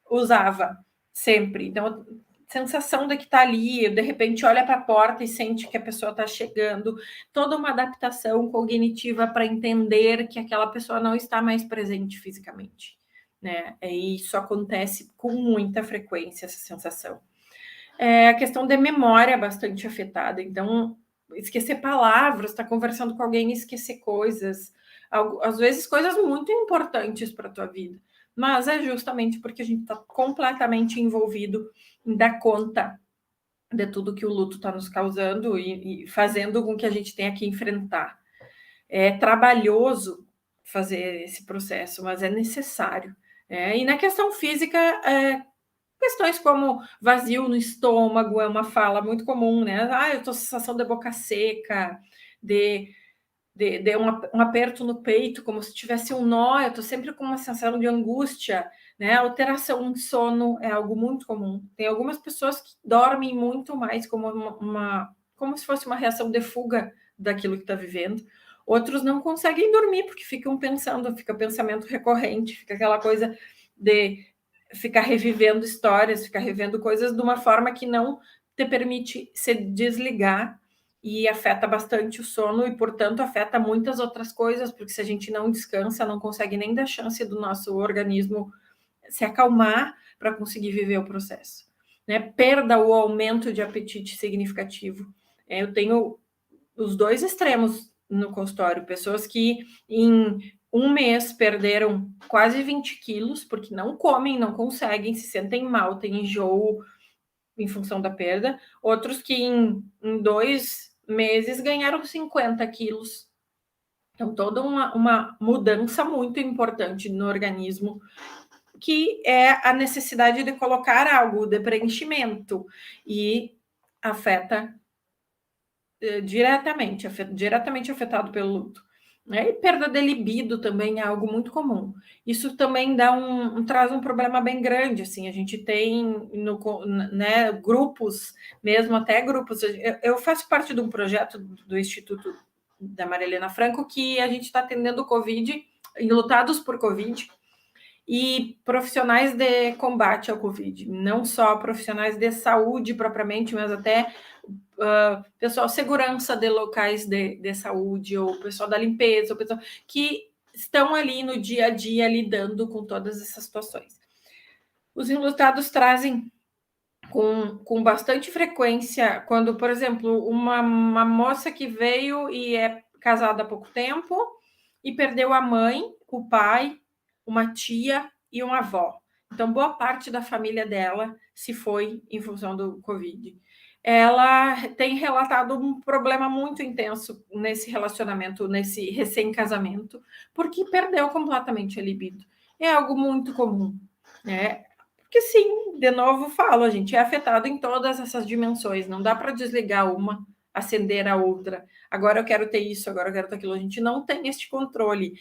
usava sempre. Então, sensação de que está ali, de repente olha para a porta e sente que a pessoa está chegando. Toda uma adaptação cognitiva para entender que aquela pessoa não está mais presente fisicamente, né? E isso acontece com muita frequência, essa sensação. A questão da memória é bastante afetada. Então, esquecer palavras, estar conversando com alguém e esquecer coisas. Às vezes, coisas muito importantes para a tua vida. Mas é justamente porque a gente está completamente envolvido em dar conta de tudo que o luto está nos causando e fazendo com que a gente tenha que enfrentar. É trabalhoso fazer esse processo, mas é necessário. E na questão física, questões como vazio no estômago é uma fala muito comum, né? Eu tô com sensação de boca seca, de um aperto no peito, como se tivesse um nó, eu tô sempre com uma sensação de angústia, né? Alteração de sono é algo muito comum. Tem algumas pessoas que dormem muito mais como como se fosse uma reação de fuga daquilo que está vivendo. Outros não conseguem dormir porque ficam pensando, fica pensamento recorrente, fica aquela coisa de ficar revivendo histórias, ficar revendo coisas de uma forma que não te permite se desligar e afeta bastante o sono e, portanto, afeta muitas outras coisas, porque se a gente não descansa, não consegue nem dar chance do nosso organismo se acalmar para conseguir viver o processo. Né? Perda ou aumento de apetite significativo. Eu tenho os dois extremos no consultório, pessoas que em um mês perderam quase 20 quilos, porque não comem, não conseguem, se sentem mal, têm enjoo em função da perda, outros que em 2 meses ganharam 50 quilos. Então, toda uma mudança muito importante no organismo, que é a necessidade de colocar algo de preenchimento, e afeta diretamente afetado pelo luto. Né? E perda de libido também é algo muito comum. Isso também traz um problema bem grande. Assim, a gente tem né, grupos, mesmo até grupos. Eu faço parte de um projeto do Instituto da Maria Helena Franco que a gente está atendendo Covid, lutados por Covid, e profissionais de combate ao Covid, não só profissionais de saúde propriamente, mas até pessoal segurança de locais de saúde, ou pessoal da limpeza, ou pessoal que estão ali no dia a dia lidando com todas essas situações. Os resultados trazem com bastante frequência, quando, por exemplo, uma moça que veio e é casada há pouco tempo e perdeu a mãe, o pai, uma tia e uma avó. Então, boa parte da família dela se foi em função do Covid. Ela tem relatado um problema muito intenso nesse relacionamento, nesse recém-casamento, porque perdeu completamente a libido. É algo muito comum, né? Porque sim, de novo falo, a gente é afetado em todas essas dimensões, não dá para desligar uma, acender a outra. Agora eu quero ter isso, agora eu quero ter aquilo. A gente não tem este controle,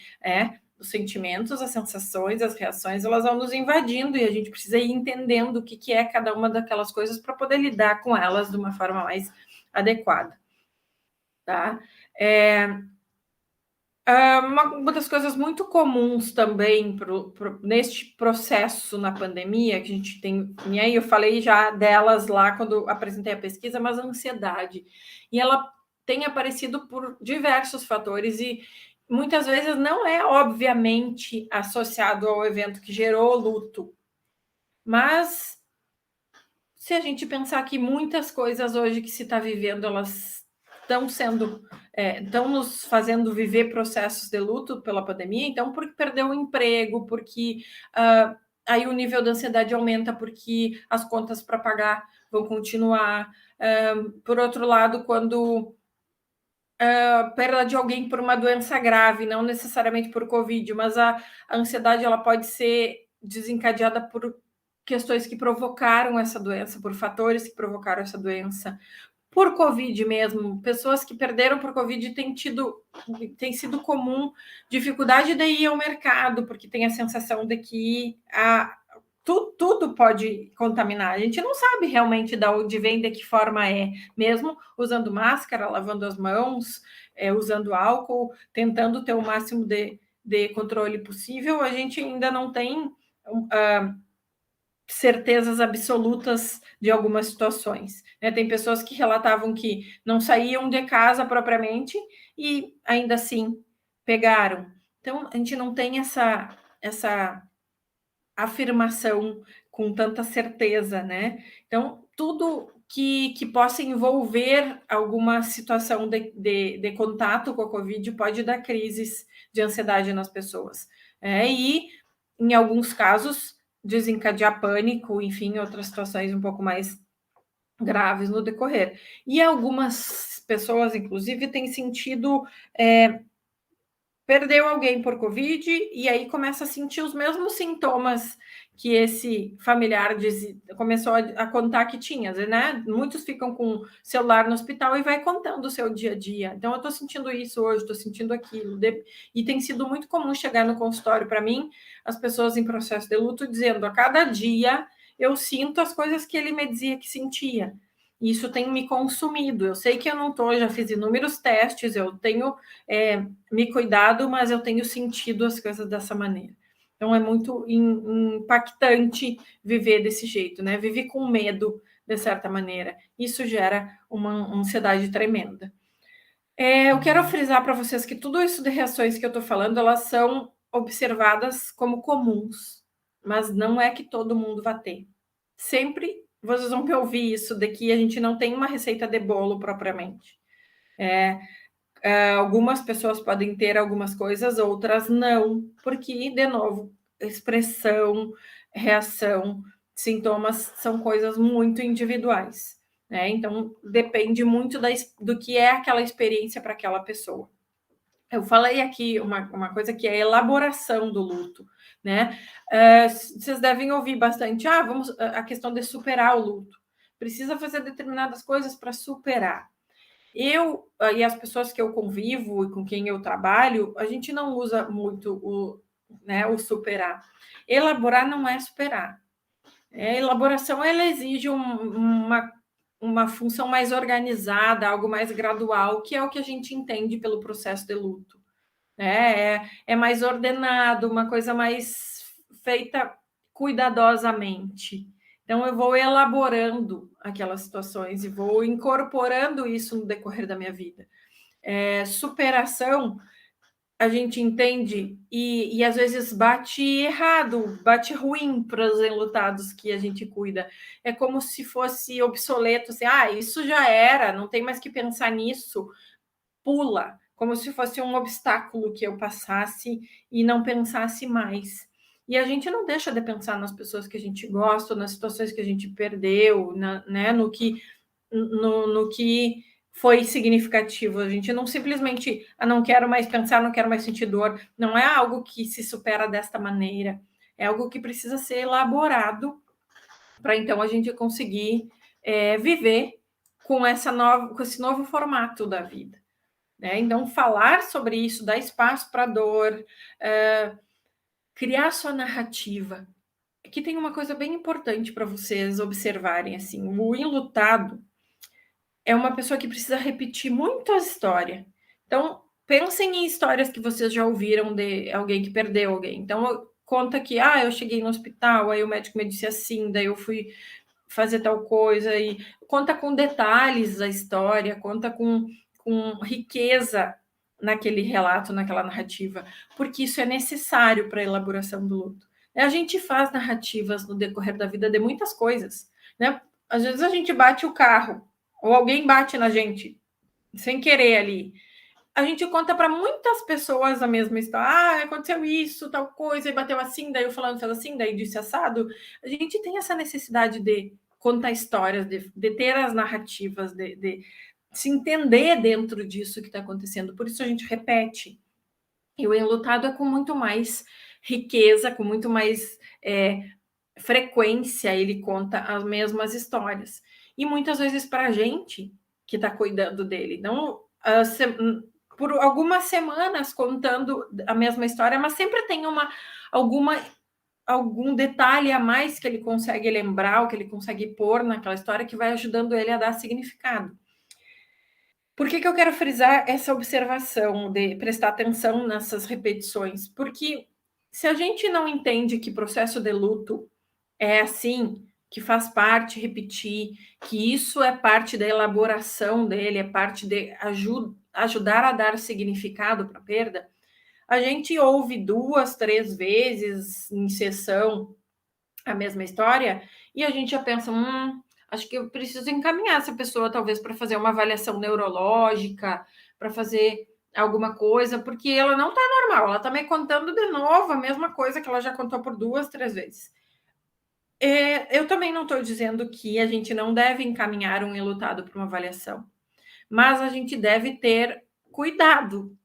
os sentimentos, as sensações, as reações, elas vão nos invadindo e a gente precisa ir entendendo o que é cada uma daquelas coisas para poder lidar com elas de uma forma mais adequada. Tá? Uma das coisas muito comuns também neste processo na pandemia, que a gente tem, e aí eu falei já delas lá quando apresentei a pesquisa, mas a ansiedade. E ela tem aparecido por diversos fatores e muitas vezes não é obviamente associado ao evento que gerou o luto. Mas se a gente pensar que muitas coisas hoje que se está vivendo, elas estão nos fazendo viver processos de luto pela pandemia, então, porque perdeu o emprego, porque aí o nível da ansiedade aumenta, porque as contas para pagar vão continuar. Por outro lado, quando perda de alguém por uma doença grave, não necessariamente por Covid, mas a ansiedade ela pode ser desencadeada por questões que provocaram essa doença, por fatores que provocaram essa doença. Por Covid mesmo, pessoas que perderam por Covid tem sido comum dificuldade de ir ao mercado, porque tem a sensação de que tudo pode contaminar. A gente não sabe realmente de onde vem, de que forma é, mesmo usando máscara, lavando as mãos, usando álcool, tentando ter o máximo de controle possível, a gente ainda não tem certezas absolutas de algumas situações. Né? Tem pessoas que relatavam que não saíam de casa propriamente e ainda assim pegaram. Então, a gente não tem essa afirmação com tanta certeza, né? Então, tudo que possa envolver alguma situação de contato com a Covid pode dar crises de ansiedade nas pessoas. E, em alguns casos, desencadear pânico, enfim, outras situações um pouco mais graves no decorrer. E algumas pessoas, inclusive, têm sentido perdeu alguém por Covid e aí começa a sentir os mesmos sintomas que esse familiar começou a contar que tinha, né? Muitos ficam com celular no hospital e vai contando o seu dia a dia. Então, eu estou sentindo isso hoje, estou sentindo aquilo. E tem sido muito comum chegar no consultório para mim, as pessoas em processo de luto dizendo, a cada dia eu sinto as coisas que ele me dizia que sentia. Isso tem me consumido. Eu sei que eu não estou, já fiz inúmeros testes, eu tenho me cuidado, mas eu tenho sentido as coisas dessa maneira. Então, é muito impactante viver desse jeito, né? Viver com medo de certa maneira. Isso gera uma ansiedade tremenda. Eu quero frisar para vocês que tudo isso de reações que eu estou falando, elas são observadas como comuns, mas não é que todo mundo vai ter. Sempre vocês vão me ouvir isso, de que a gente não tem uma receita de bolo propriamente. Algumas pessoas podem ter algumas coisas, outras não, porque, de novo, expressão, reação, sintomas são coisas muito individuais. Então, depende muito do que é aquela experiência para aquela pessoa. Eu falei aqui uma coisa que é a elaboração do luto, né? Vocês devem ouvir bastante, a questão de superar o luto. Precisa fazer determinadas coisas para superar. Eu e as pessoas que eu convivo e com quem eu trabalho, a gente não usa muito o superar. Elaborar não é superar. A elaboração, ela exige uma função mais organizada, algo mais gradual, que é o que a gente entende pelo processo de luto. É mais ordenado, uma coisa mais feita cuidadosamente. Então, eu vou elaborando aquelas situações e vou incorporando isso no decorrer da minha vida. Superação, a gente entende e às vezes bate errado, bate ruim para os enlutados que a gente cuida. É como se fosse obsoleto, assim, isso já era, não tem mais que pensar nisso, pula, como se fosse um obstáculo que eu passasse e não pensasse mais. E a gente não deixa de pensar nas pessoas que a gente gosta, nas situações que a gente perdeu, no que foi significativo. A gente não simplesmente, não quero mais pensar, não quero mais sentir dor. Não é algo que se supera desta maneira. É algo que precisa ser elaborado para então a gente conseguir viver com esse novo formato da vida. Então, falar sobre isso, dar espaço para a dor, criar sua narrativa. Aqui tem uma coisa bem importante para vocês observarem, assim, o enlutado é uma pessoa que precisa repetir muito a história. Então, pensem em histórias que vocês já ouviram de alguém que perdeu alguém. Então, conta que, eu cheguei no hospital, aí o médico me disse assim, daí eu fui fazer tal coisa, e conta com detalhes a história, conta com riqueza naquele relato, naquela narrativa, porque isso é necessário para a elaboração do luto. A gente faz narrativas no decorrer da vida de muitas coisas, né? Às vezes a gente bate o carro, ou alguém bate na gente, sem querer ali. A gente conta para muitas pessoas a mesma história. Aconteceu isso, tal coisa, e bateu assim, daí o fulano fez assim, daí disse assado. A gente tem essa necessidade de contar histórias, de ter as narrativas, de se entender dentro disso que está acontecendo. Por isso a gente repete. E o enlutado é com muito mais riqueza, com muito mais frequência, ele conta as mesmas histórias. E muitas vezes para a gente que está cuidando dele. Então, por algumas semanas contando a mesma história, mas sempre tem algum detalhe a mais que ele consegue lembrar, ou que ele consegue pôr naquela história, que vai ajudando ele a dar significado. Por que eu quero frisar essa observação, de prestar atenção nessas repetições? Porque se a gente não entende que processo de luto é assim, que faz parte repetir, que isso é parte da elaboração dele, é parte de ajudar a dar significado para a perda, a gente ouve 2, 3 vezes em sessão a mesma história e a gente já pensa, acho que eu preciso encaminhar essa pessoa talvez para fazer uma avaliação neurológica, para fazer alguma coisa, porque ela não está normal, ela está me contando de novo a mesma coisa que ela já contou por 2, 3 vezes. Eu também não estou dizendo que a gente não deve encaminhar um enlutado para uma avaliação, mas a gente deve ter cuidado,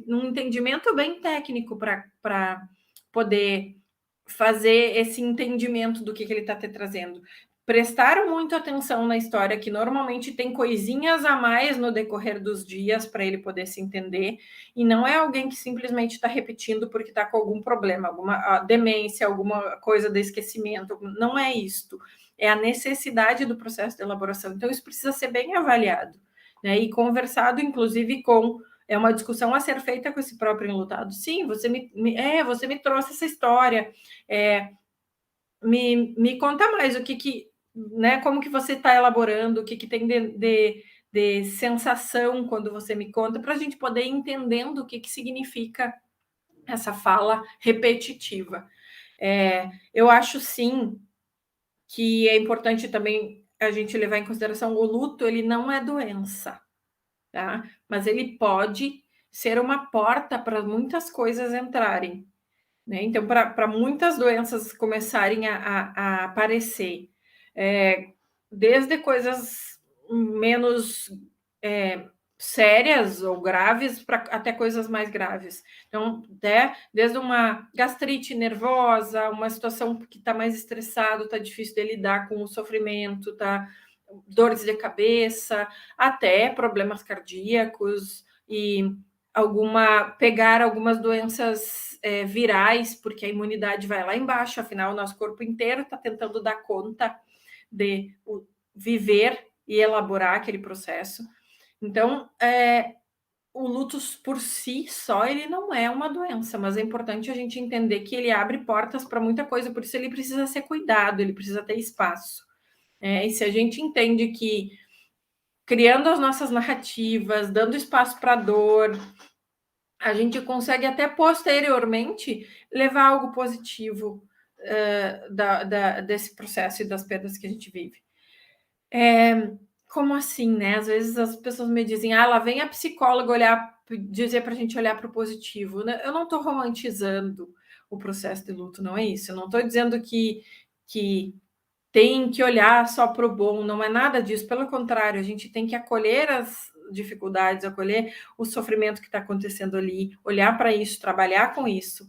um entendimento bem técnico para poder fazer esse entendimento do que ele está te trazendo. Prestar muito atenção na história, que normalmente tem coisinhas a mais no decorrer dos dias para ele poder se entender, e não é alguém que simplesmente está repetindo porque está com algum problema, alguma demência, alguma coisa de esquecimento. Não é isto. É a necessidade do processo de elaboração. Então, isso precisa ser bem avaliado, né? E conversado, inclusive, é uma discussão a ser feita com esse próprio enlutado. Sim, você me trouxe essa história. Me conta mais o que né, como que você está elaborando, o que tem de sensação quando você me conta, para a gente poder ir entendendo o que significa essa fala repetitiva. Eu acho, sim, que é importante também a gente levar em consideração o luto, ele não é doença, tá? Mas ele pode ser uma porta para muitas coisas entrarem, né? Então, para muitas doenças começarem a aparecer, desde coisas menos sérias ou graves até coisas mais graves. Então, desde uma gastrite nervosa, uma situação que está mais estressado, está difícil de lidar com o sofrimento, dores de cabeça, até problemas cardíacos e pegar algumas doenças virais, porque a imunidade vai lá embaixo, afinal, o nosso corpo inteiro está tentando dar conta de viver e elaborar aquele processo. Então, o luto por si só, ele não é uma doença, mas é importante a gente entender que ele abre portas para muita coisa, por isso ele precisa ser cuidado, ele precisa ter espaço. E se a gente entende que criando as nossas narrativas, dando espaço para a dor, a gente consegue até posteriormente levar algo positivo desse processo e das perdas que a gente vive. Como assim, né? Às vezes as pessoas me dizem, lá vem a psicóloga dizer para a gente olhar para o positivo. Eu não estou romantizando o processo de luto, não é isso. Eu não estou dizendo que tem que olhar só para o bom, não é nada disso. Pelo contrário, a gente tem que acolher as dificuldades, acolher o sofrimento que está acontecendo ali, olhar para isso, trabalhar com isso.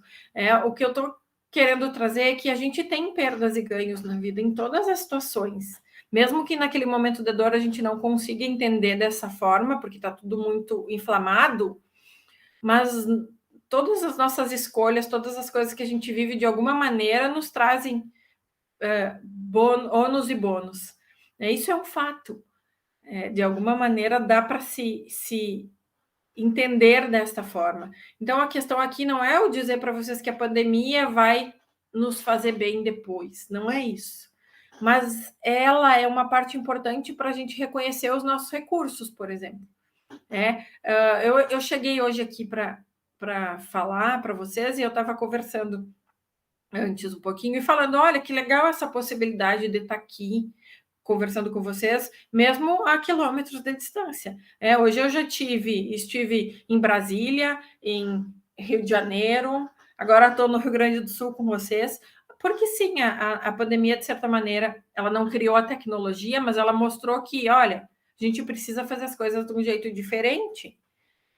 O que eu estou querendo trazer é que a gente tem perdas e ganhos na vida em todas as situações. Mesmo que naquele momento de dor a gente não consiga entender dessa forma, porque está tudo muito inflamado, mas todas as nossas escolhas, todas as coisas que a gente vive de alguma maneira nos trazem ônus e bônus. Isso é um fato. De alguma maneira dá para se entender desta forma. Então, a questão aqui não é eu dizer para vocês que a pandemia vai nos fazer bem depois, não é isso. Mas ela é uma parte importante para a gente reconhecer os nossos recursos, por exemplo. Eu cheguei hoje aqui para falar para vocês e eu estava conversando antes um pouquinho e falando, olha, que legal essa possibilidade de estar aqui conversando com vocês, mesmo a quilômetros de distância. Hoje eu já estive em Brasília, em Rio de Janeiro, agora estou no Rio Grande do Sul com vocês, porque sim, a pandemia, de certa maneira, ela não criou a tecnologia, mas ela mostrou que, olha, a gente precisa fazer as coisas de um jeito diferente.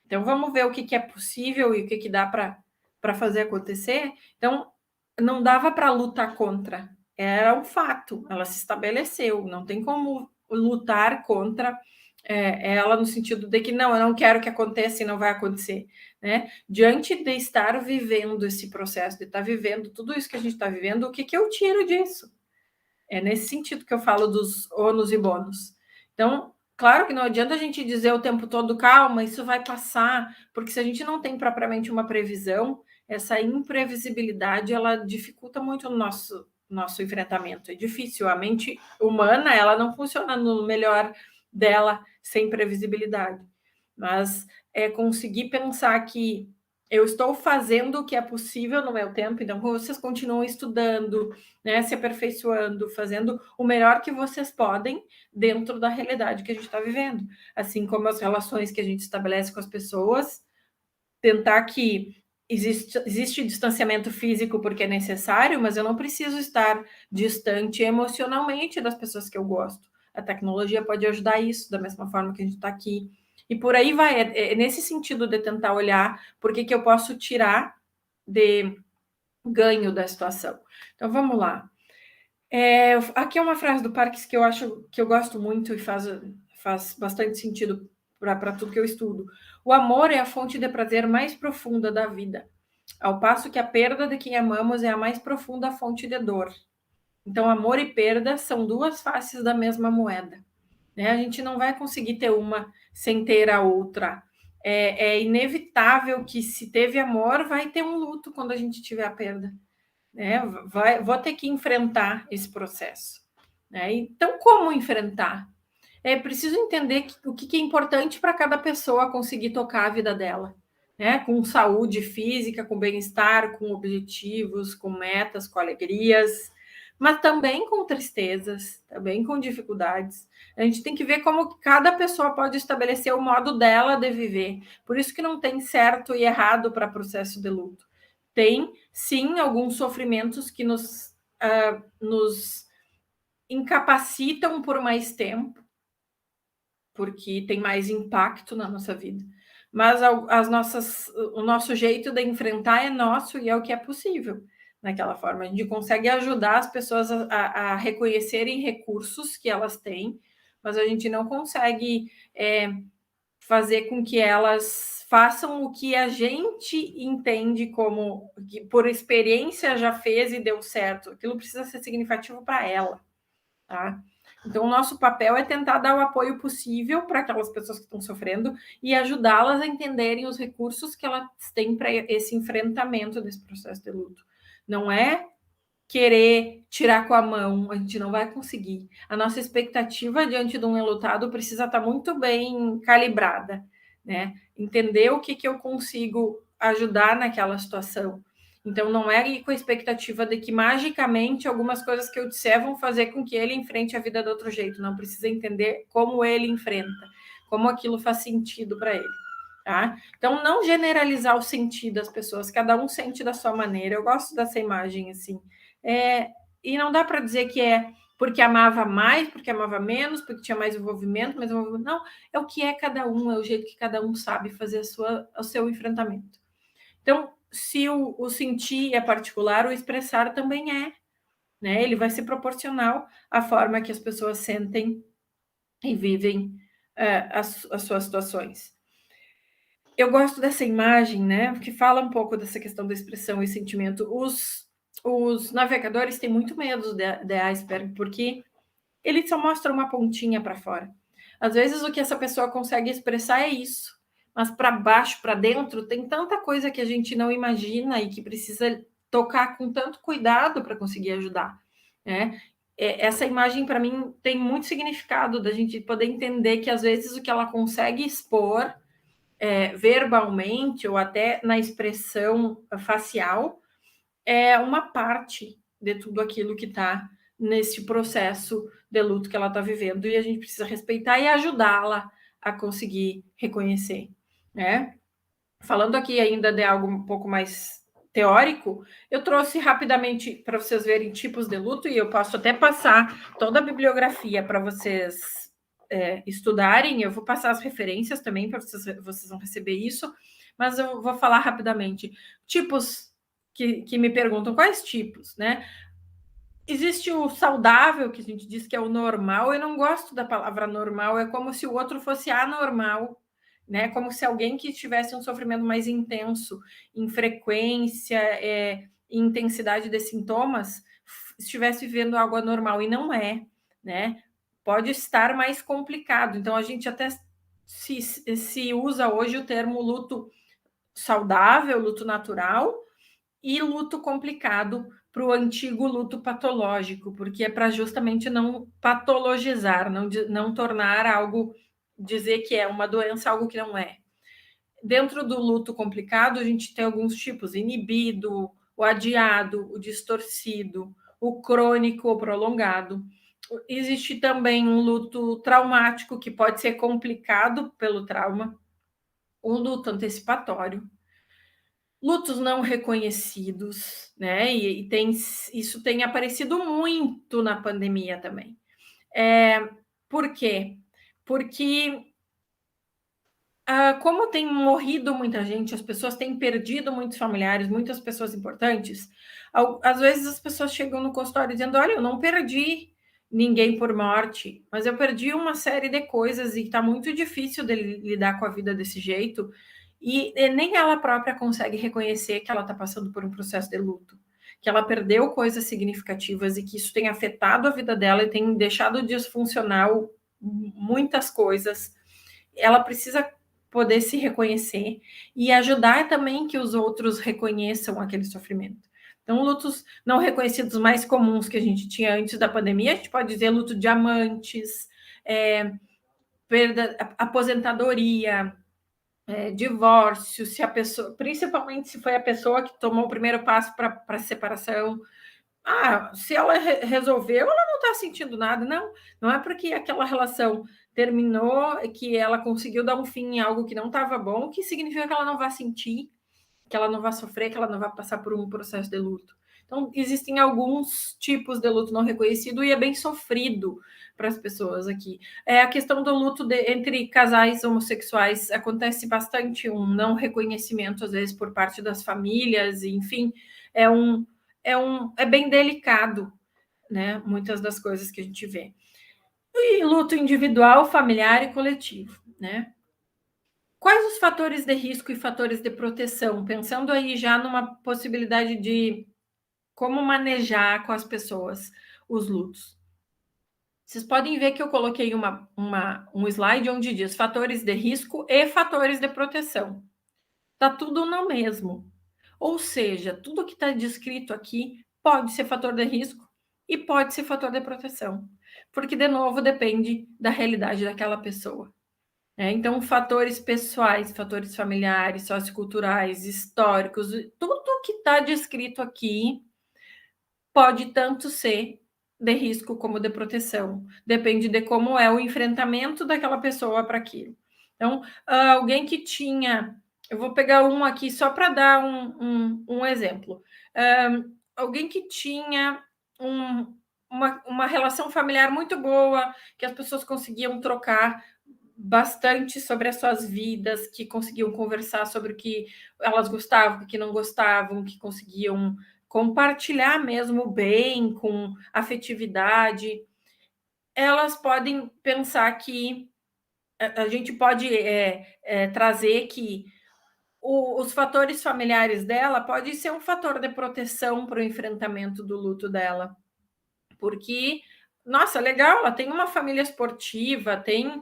Então, vamos ver o que é possível e o que dá para fazer acontecer. Então, não dava para lutar contra, era um fato, ela se estabeleceu, não tem como lutar contra ela no sentido de que não, eu não quero que aconteça e não vai acontecer, né? Diante de estar vivendo esse processo, de estar vivendo tudo isso que a gente está vivendo, o que eu tiro disso? É nesse sentido que eu falo dos ônus e bônus. Então, claro que não adianta a gente dizer o tempo todo, calma, isso vai passar, porque se a gente não tem propriamente uma previsão, essa imprevisibilidade, ela dificulta muito o nosso enfrentamento. É difícil, a mente humana, ela não funciona no melhor dela sem previsibilidade. Mas é conseguir pensar que eu estou fazendo o que é possível no meu tempo, então vocês continuam estudando, né, se aperfeiçoando, fazendo o melhor que vocês podem dentro da realidade que a gente está vivendo. Assim como as relações que a gente estabelece com as pessoas, tentar que existe distanciamento físico porque é necessário, mas eu não preciso estar distante emocionalmente das pessoas que eu gosto. A tecnologia pode ajudar isso, da mesma forma que a gente está aqui. E por aí vai, é nesse sentido de tentar olhar por que eu posso tirar de ganho da situação. Então, vamos lá. Aqui é uma frase do Parks que eu acho que eu gosto muito e faz bastante sentido para tudo que eu estudo. O amor é a fonte de prazer mais profunda da vida, ao passo que a perda de quem amamos é a mais profunda fonte de dor. Então, amor e perda são duas faces da mesma moeda. Né? A gente não vai conseguir ter uma sem ter a outra. É inevitável que, se teve amor, vai ter um luto quando a gente tiver a perda. Vou ter que enfrentar esse processo. né? Então, como enfrentar? É preciso entender o que é importante para cada pessoa conseguir tocar a vida dela, né? Com saúde física, com bem-estar, com objetivos, com metas, com alegrias, mas também com tristezas, também com dificuldades. A gente tem que ver como cada pessoa pode estabelecer o modo dela de viver. Por isso que não tem certo e errado para processo de luto. Tem, sim, alguns sofrimentos que nos incapacitam por mais tempo, porque tem mais impacto na nossa vida. Mas o nosso jeito de enfrentar é nosso e é o que é possível naquela forma. A gente consegue ajudar as pessoas a reconhecerem recursos que elas têm, mas a gente não consegue fazer com que elas façam o que a gente entende como, que por experiência já fez e deu certo. Aquilo precisa ser significativo para ela, tá? Então, o nosso papel é tentar dar o apoio possível para aquelas pessoas que estão sofrendo e ajudá-las a entenderem os recursos que elas têm para esse enfrentamento desse processo de luto. Não é querer tirar com a mão, a gente não vai conseguir. A nossa expectativa diante de um enlutado precisa estar muito bem calibrada, né? Entender o que eu consigo ajudar naquela situação. Então, não é ir com a expectativa de que magicamente algumas coisas que eu disser vão fazer com que ele enfrente a vida de outro jeito. Não, precisa entender como ele enfrenta, como aquilo faz sentido para ele. Tá? Então, não generalizar o sentido das pessoas, cada um sente da sua maneira. Eu gosto dessa imagem assim. E não dá para dizer que é porque amava mais, porque amava menos, porque tinha mais envolvimento, não, é o que é cada um, é o jeito que cada um sabe fazer o seu enfrentamento. Então, se o sentir é particular, o expressar também é, né? Ele vai ser proporcional à forma que as pessoas sentem e vivem as suas situações. Eu gosto dessa imagem, né? Que fala um pouco dessa questão da expressão e sentimento. Os navegadores têm muito medo de iceberg, porque ele só mostra uma pontinha para fora. Às vezes o que essa pessoa consegue expressar é isso, mas para baixo, para dentro, tem tanta coisa que a gente não imagina e que precisa tocar com tanto cuidado para conseguir ajudar, né? Essa imagem, para mim, tem muito significado da gente poder entender que, às vezes, o que ela consegue expor verbalmente ou até na expressão facial é uma parte de tudo aquilo que está nesse processo de luto que ela está vivendo, e a gente precisa respeitar e ajudá-la a conseguir reconhecer, né? Falando aqui ainda de algo um pouco mais teórico, eu trouxe rapidamente para vocês verem tipos de luto, e eu posso até passar toda a bibliografia para vocês estudarem. Eu vou passar as referências também para vocês vão receber isso, mas eu vou falar rapidamente. Tipos que me perguntam quais tipos, né? Existe o saudável, que a gente diz que é o normal. Eu não gosto da palavra normal, é como se o outro fosse anormal, né? Como se alguém que tivesse um sofrimento mais intenso, em frequência, em intensidade de sintomas, estivesse vivendo algo anormal, e não é, né? Pode estar mais complicado. Então, a gente até se usa hoje o termo luto saudável, luto natural, e luto complicado para o antigo luto patológico, porque é para justamente não patologizar, não tornar algo, dizer que é uma doença algo que não é. Dentro do luto complicado, a gente tem alguns tipos: inibido, o adiado, o distorcido, o crônico ou prolongado. Existe também um luto traumático, que pode ser complicado pelo trauma, o luto antecipatório, lutos não reconhecidos, né? Isso tem aparecido muito na pandemia também. Por quê? Porque como tem morrido muita gente, as pessoas têm perdido muitos familiares, muitas pessoas importantes. Às vezes as pessoas chegam no consultório dizendo: olha, eu não perdi ninguém por morte, mas eu perdi uma série de coisas e está muito difícil de lidar com a vida desse jeito. E nem ela própria consegue reconhecer que ela está passando por um processo de luto, que ela perdeu coisas significativas e que isso tem afetado a vida dela e tem deixado disfuncional muitas coisas. Ela precisa poder se reconhecer e ajudar também que os outros reconheçam aquele sofrimento. Então, lutos não reconhecidos mais comuns que a gente tinha antes da pandemia, a gente pode dizer luto de amantes, perda, aposentadoria, divórcio, se a pessoa, principalmente se foi a pessoa que tomou o primeiro passo para a separação. Se ela resolveu, ela não está sentindo nada, não é porque aquela relação terminou, que ela conseguiu dar um fim em algo que não estava bom, que significa que ela não vai sentir, que ela não vai sofrer, que ela não vai passar por um processo de luto. Então, existem alguns tipos de luto não reconhecido e é bem sofrido para as pessoas aqui. A questão do luto entre casais homossexuais acontece bastante, um não reconhecimento, às vezes, por parte das famílias, enfim, é bem delicado, né? Muitas das coisas que a gente vê. E luto individual, familiar e coletivo, né? Quais os fatores de risco e fatores de proteção? Pensando aí já numa possibilidade de como manejar com as pessoas os lutos. Vocês podem ver que eu coloquei um slide onde diz fatores de risco e fatores de proteção. Está tudo no mesmo. Ou seja, tudo que está descrito aqui pode ser fator de risco e pode ser fator de proteção. Porque, de novo, depende da realidade daquela pessoa. Então, fatores pessoais, fatores familiares, socioculturais, históricos, tudo que está descrito aqui pode tanto ser de risco como de proteção. Depende de como é o enfrentamento daquela pessoa para aquilo. Então, alguém que tinha... Eu vou pegar um aqui só para dar um exemplo. Alguém que tinha uma relação familiar muito boa, que as pessoas conseguiam trocar bastante sobre as suas vidas, que conseguiam conversar sobre o que elas gostavam, o que não gostavam, que conseguiam compartilhar mesmo bem, com afetividade, elas podem pensar que a gente pode trazer que os fatores familiares dela pode ser um fator de proteção para o enfrentamento do luto dela, porque, nossa, legal, ela tem uma família esportiva, tem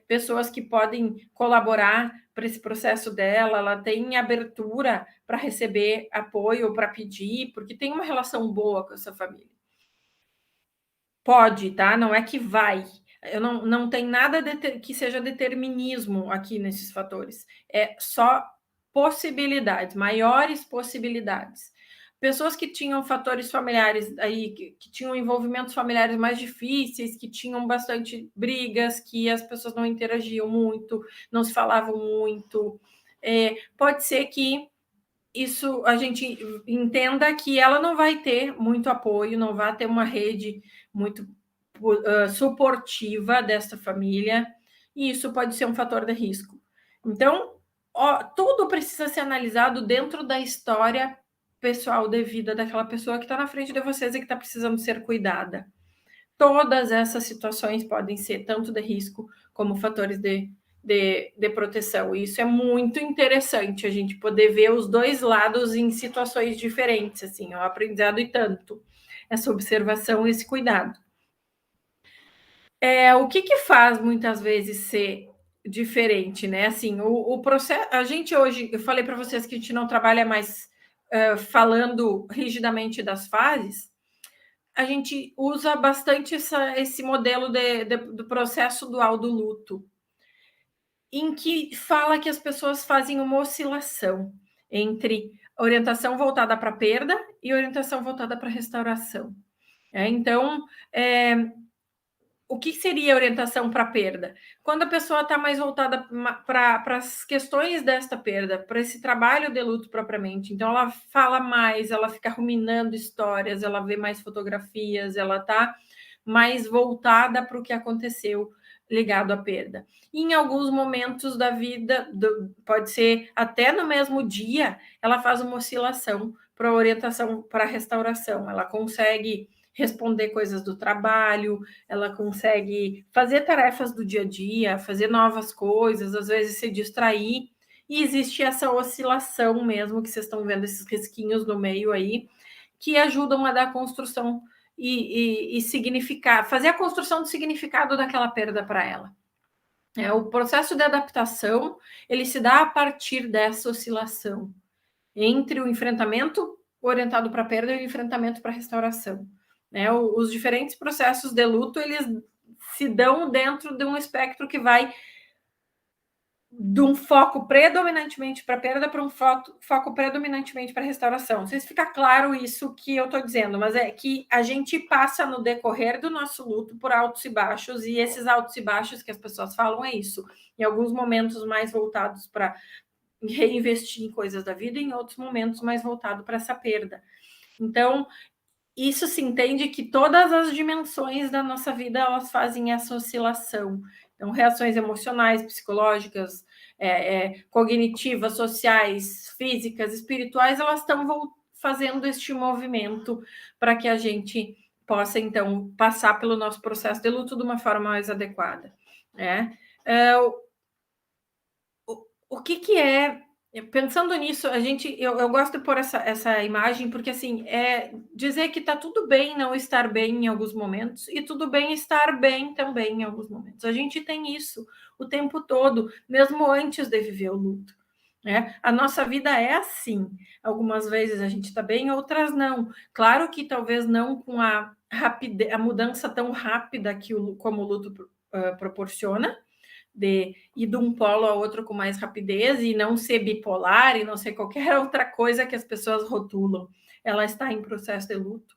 pessoas que podem colaborar para esse processo dela, ela tem abertura para receber apoio, para pedir, porque tem uma relação boa com essa família. Pode, tá? Não é que vai. Eu não tem nada que seja determinismo aqui nesses fatores. É só possibilidades, maiores possibilidades. Pessoas que tinham fatores familiares aí, que tinham envolvimentos familiares mais difíceis, que tinham bastante brigas, que as pessoas não interagiam muito, não se falavam muito. Pode ser que isso a gente entenda que ela não vai ter muito apoio, não vai ter uma rede muito suportiva desta família, e isso pode ser um fator de risco. Então, tudo precisa ser analisado dentro da história pessoal de vida daquela pessoa que está na frente de vocês e que está precisando ser cuidada. Todas essas situações podem ser tanto de risco como fatores de proteção. E isso é muito interessante, a gente poder ver os dois lados em situações diferentes, assim, é um aprendizado e tanto, essa observação e esse cuidado. O que faz muitas vezes ser diferente, né? Assim, o processo, a gente hoje, eu falei para vocês que a gente não trabalha mais falando rigidamente das fases, a gente usa bastante esse modelo do processo dual do luto, em que fala que as pessoas fazem uma oscilação entre orientação voltada para perda e orientação voltada para restauração. Então, o que seria orientação para perda? Quando a pessoa está mais voltada para as questões desta perda, para esse trabalho de luto propriamente. Então, ela fala mais, ela fica ruminando histórias, ela vê mais fotografias, ela está mais voltada para o que aconteceu ligado à perda. E em alguns momentos da vida, pode ser até no mesmo dia, ela faz uma oscilação para orientação para restauração. Ela consegue responder coisas do trabalho, ela consegue fazer tarefas do dia a dia, fazer novas coisas, às vezes se distrair, e existe essa oscilação mesmo, que vocês estão vendo esses risquinhos no meio aí, que ajudam a dar construção e significar, fazer a construção do significado daquela perda para ela. O processo de adaptação, ele se dá a partir dessa oscilação entre o enfrentamento orientado para a perda e o enfrentamento para a restauração. Né? Os diferentes processos de luto, eles se dão dentro de um espectro que vai de um foco predominantemente para perda para um foco predominantemente para restauração. Não sei se fica claro isso que eu estou dizendo, mas é que a gente passa no decorrer do nosso luto por altos e baixos, e esses altos e baixos que as pessoas falam é isso. Em alguns momentos mais voltados para reinvestir em coisas da vida, e em outros momentos mais voltado para essa perda. Então, isso se entende que todas as dimensões da nossa vida, elas fazem essa oscilação. Então, reações emocionais, psicológicas, cognitivas, sociais, físicas, espirituais, elas estão fazendo este movimento para que a gente possa, então, passar pelo nosso processo de luto de uma forma mais adequada. Né? O que é... Pensando nisso, eu gosto de pôr essa imagem, porque assim, dizer que está tudo bem não estar bem em alguns momentos, e tudo bem estar bem também em alguns momentos. A gente tem isso o tempo todo, mesmo antes de viver o luto. Né? A nossa vida é assim. Algumas vezes a gente está bem, outras não. Claro que talvez não com a mudança tão rápida como o luto proporciona, de ir de um polo ao outro com mais rapidez, e não ser bipolar e não ser qualquer outra coisa que as pessoas rotulam. Ela está em processo de luto.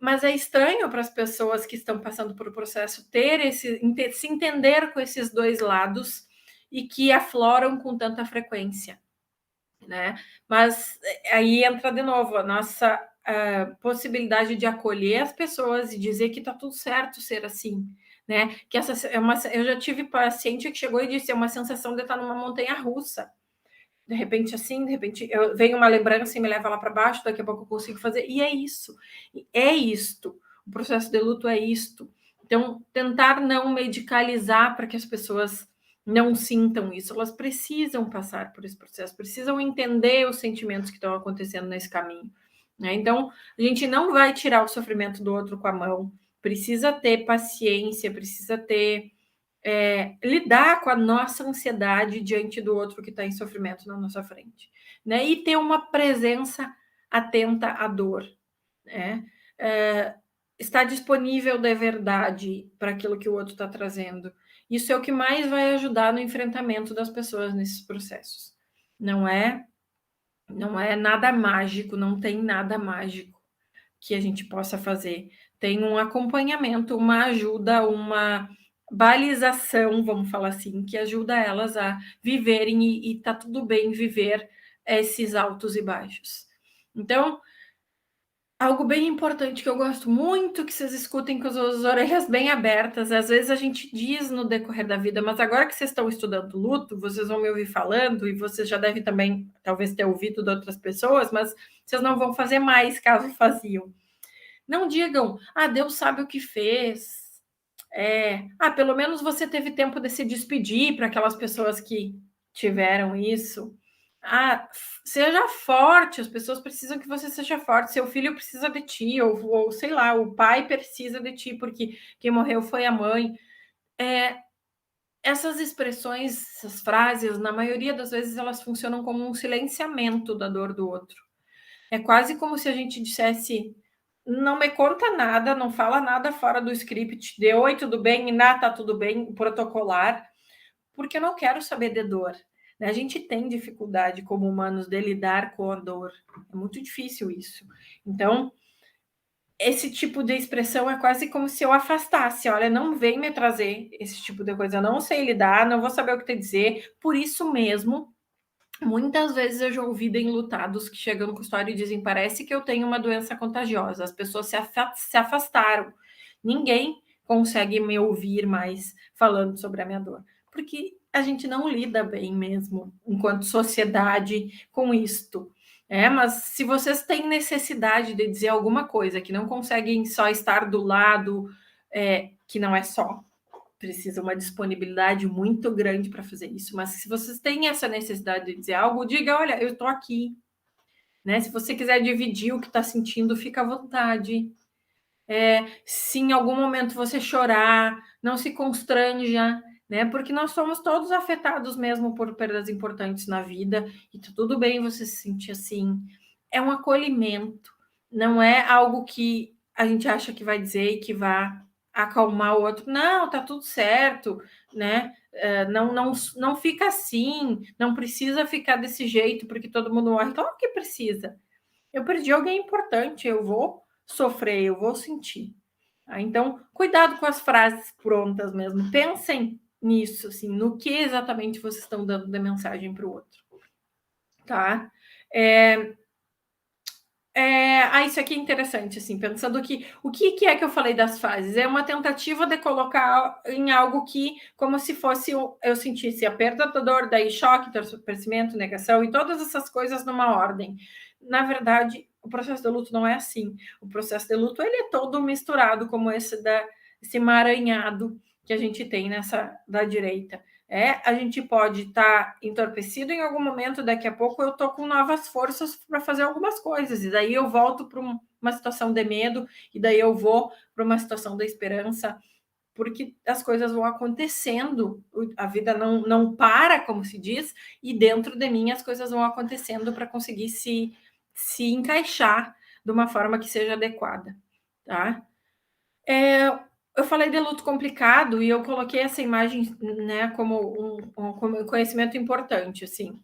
Mas é estranho para as pessoas que estão passando por o processo se entender com esses dois lados e que afloram com tanta frequência. Né? Mas aí entra de novo a nossa possibilidade de acolher as pessoas e dizer que está tudo certo ser assim. Né? Que eu já tive paciente que chegou e disse: é uma sensação de estar numa montanha russa. De repente, assim, vem uma lembrança e me leva lá para baixo, daqui a pouco eu consigo fazer. E é isso. É isto. O processo de luto é isto. Então, tentar não medicalizar para que as pessoas não sintam isso. Elas precisam passar por esse processo, precisam entender os sentimentos que estão acontecendo nesse caminho. Né? Então, a gente não vai tirar o sofrimento do outro com a mão. Precisa ter paciência, precisa ter... lidar com a nossa ansiedade diante do outro que está em sofrimento na nossa frente. Né? E ter uma presença atenta à dor. Né? Estar disponível de verdade para aquilo que o outro está trazendo. Isso é o que mais vai ajudar no enfrentamento das pessoas nesses processos. Não é nada mágico, não tem nada mágico que a gente possa fazer. Tem um acompanhamento, uma ajuda, uma balização, vamos falar assim, que ajuda elas a viverem, e tá tudo bem viver esses altos e baixos. Então, algo bem importante que eu gosto muito que vocês escutem com as orelhas bem abertas. Às vezes a gente diz no decorrer da vida, mas agora que vocês estão estudando luto, vocês vão me ouvir falando, e vocês já devem também, talvez, ter ouvido de outras pessoas, mas vocês não vão fazer mais caso faziam. Não digam: Deus sabe o que fez. Pelo menos você teve tempo de se despedir para aquelas pessoas que tiveram isso. Seja forte, as pessoas precisam que você seja forte. Seu filho precisa de ti, ou sei lá, o pai precisa de ti, porque quem morreu foi a mãe. Essas expressões, essas frases, na maioria das vezes, elas funcionam como um silenciamento da dor do outro. É quase como se a gente dissesse: não me conta nada, não fala nada fora do script de oi, tudo bem, tá tudo bem, protocolar, porque eu não quero saber de dor. A gente tem dificuldade como humanos de lidar com a dor. É muito difícil isso. Então, esse tipo de expressão é quase como se eu afastasse. Olha, não vem me trazer esse tipo de coisa. Eu não sei lidar, não vou saber o que te dizer. Por isso mesmo, muitas vezes eu já ouvi de enlutados que chegam no consultório e dizem: parece que eu tenho uma doença contagiosa. As pessoas se afastaram. Ninguém consegue me ouvir mais falando sobre a minha dor. Porque a gente não lida bem mesmo, enquanto sociedade, com isto. Mas se vocês têm necessidade de dizer alguma coisa, que não conseguem só estar do lado, que não é só, precisa uma disponibilidade muito grande para fazer isso. Mas se vocês têm essa necessidade de dizer algo, diga: olha, eu estou aqui. Né? Se você quiser dividir o que está sentindo, fica à vontade. Se em algum momento você chorar, não se constranja, né? Porque nós somos todos afetados mesmo por perdas importantes na vida, e tá tudo bem você se sentir assim. é um acolhimento, não é algo que a gente acha que vai dizer e que vai acalmar o outro. Não, tá tudo certo, né? Não fica assim, não precisa ficar desse jeito porque todo mundo morre. Claro que precisa. Eu perdi alguém importante, eu vou sofrer, eu vou sentir. Então, cuidado com as frases prontas mesmo. Pensem nisso, assim, no que exatamente vocês estão dando de mensagem para o outro, tá? Isso aqui é interessante, assim, pensando que o que é que eu falei das fases? É uma tentativa de colocar em algo que, como se fosse eu sentisse a perda da dor, daí choque, torcimento, negação e todas essas coisas numa ordem. Na verdade, o processo de luto não é assim. O processo de luto ele é todo misturado, como esse emaranhado que a gente tem nessa da direita. A gente pode estar entorpecido em algum momento, daqui a pouco eu estou com novas forças para fazer algumas coisas, e daí eu volto para uma situação de medo, e daí eu vou para uma situação da esperança, porque as coisas vão acontecendo, a vida não para, como se diz, e dentro de mim as coisas vão acontecendo para conseguir se encaixar de uma forma que seja adequada, tá? Eu falei de luto complicado e eu coloquei essa imagem, né, como um conhecimento importante, assim.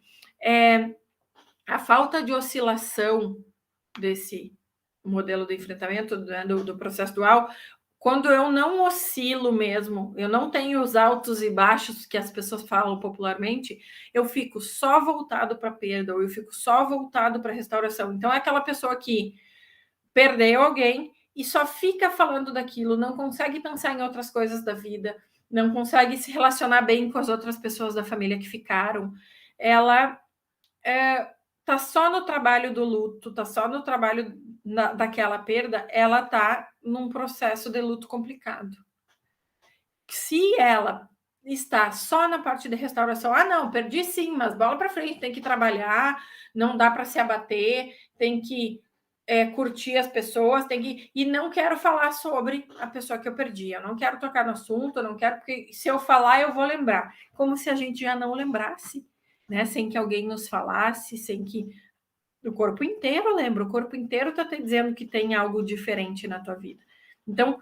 A falta de oscilação desse modelo de enfrentamento, né, do processo dual, quando eu não oscilo mesmo, eu não tenho os altos e baixos que as pessoas falam popularmente, eu fico só voltado para a perda, ou eu fico só voltado para a restauração. Então, é aquela pessoa que perdeu alguém e só fica falando daquilo, não consegue pensar em outras coisas da vida, não consegue se relacionar bem com as outras pessoas da família que ficaram. Ela tá só no trabalho do luto, tá só no trabalho daquela perda, ela tá num processo de luto complicado. Se ela está só na parte de restauração, não, perdi sim, mas bola para frente, tem que trabalhar, não dá para se abater, tem que curtir as pessoas, e não quero falar sobre a pessoa que eu perdi, eu não quero tocar no assunto, eu não quero, porque se eu falar eu vou lembrar, como se a gente já não lembrasse, né? Sem que alguém nos falasse, sem que o corpo inteiro lembra, o corpo inteiro está te dizendo que tem algo diferente na tua vida. Então,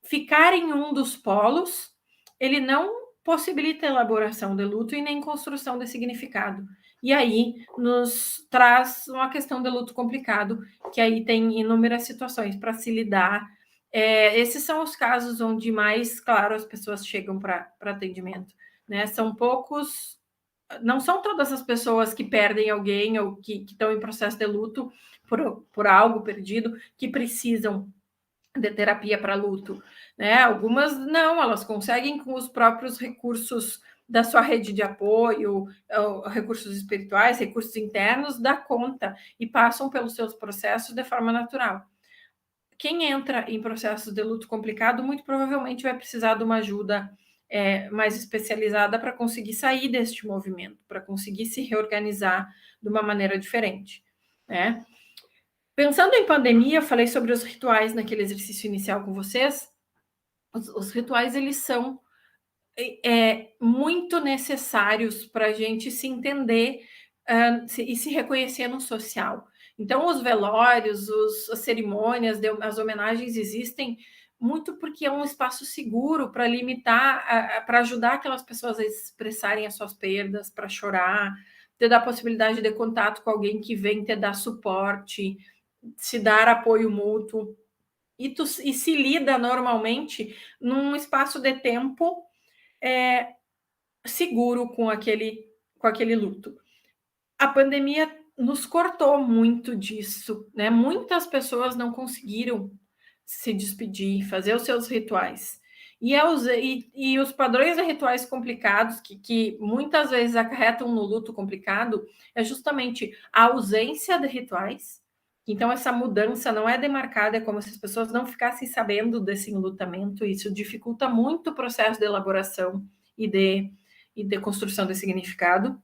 ficar em um dos polos, ele não possibilita a elaboração de luto e nem construção de significado. E aí nos traz uma questão de luto complicado, que aí tem inúmeras situações para se lidar. Esses são os casos onde mais, claro, as pessoas chegam para atendimento, né? São poucos, não são todas as pessoas que perdem alguém ou que estão em processo de luto por algo perdido que precisam de terapia para luto, né? Algumas não, elas conseguem com os próprios recursos da sua rede de apoio, recursos espirituais, recursos internos, dar conta e passam pelos seus processos de forma natural. Quem entra em processos de luto complicado, muito provavelmente vai precisar de uma ajuda mais especializada para conseguir sair deste movimento, para conseguir se reorganizar de uma maneira diferente, né? Pensando em pandemia, eu falei sobre os rituais naquele exercício inicial com vocês. Os rituais, eles são muito necessários para a gente se entender e se reconhecer no social. Então, os velórios, as cerimônias, as homenagens existem muito porque é um espaço seguro para limitar, para ajudar aquelas pessoas a expressarem as suas perdas, para chorar, te dar a possibilidade de contato com alguém que vem te dar suporte, se dar apoio mútuo, e se lida normalmente num espaço de tempo seguro com aquele luto. A pandemia nos cortou muito disso, né? Muitas pessoas não conseguiram se despedir, fazer os seus rituais. E os padrões de rituais complicados, que muitas vezes acarretam no luto complicado, é justamente a ausência de rituais. Então, essa mudança não é demarcada, é como se as pessoas não ficassem sabendo desse enlutamento. Isso dificulta muito o processo de elaboração e de construção de significado.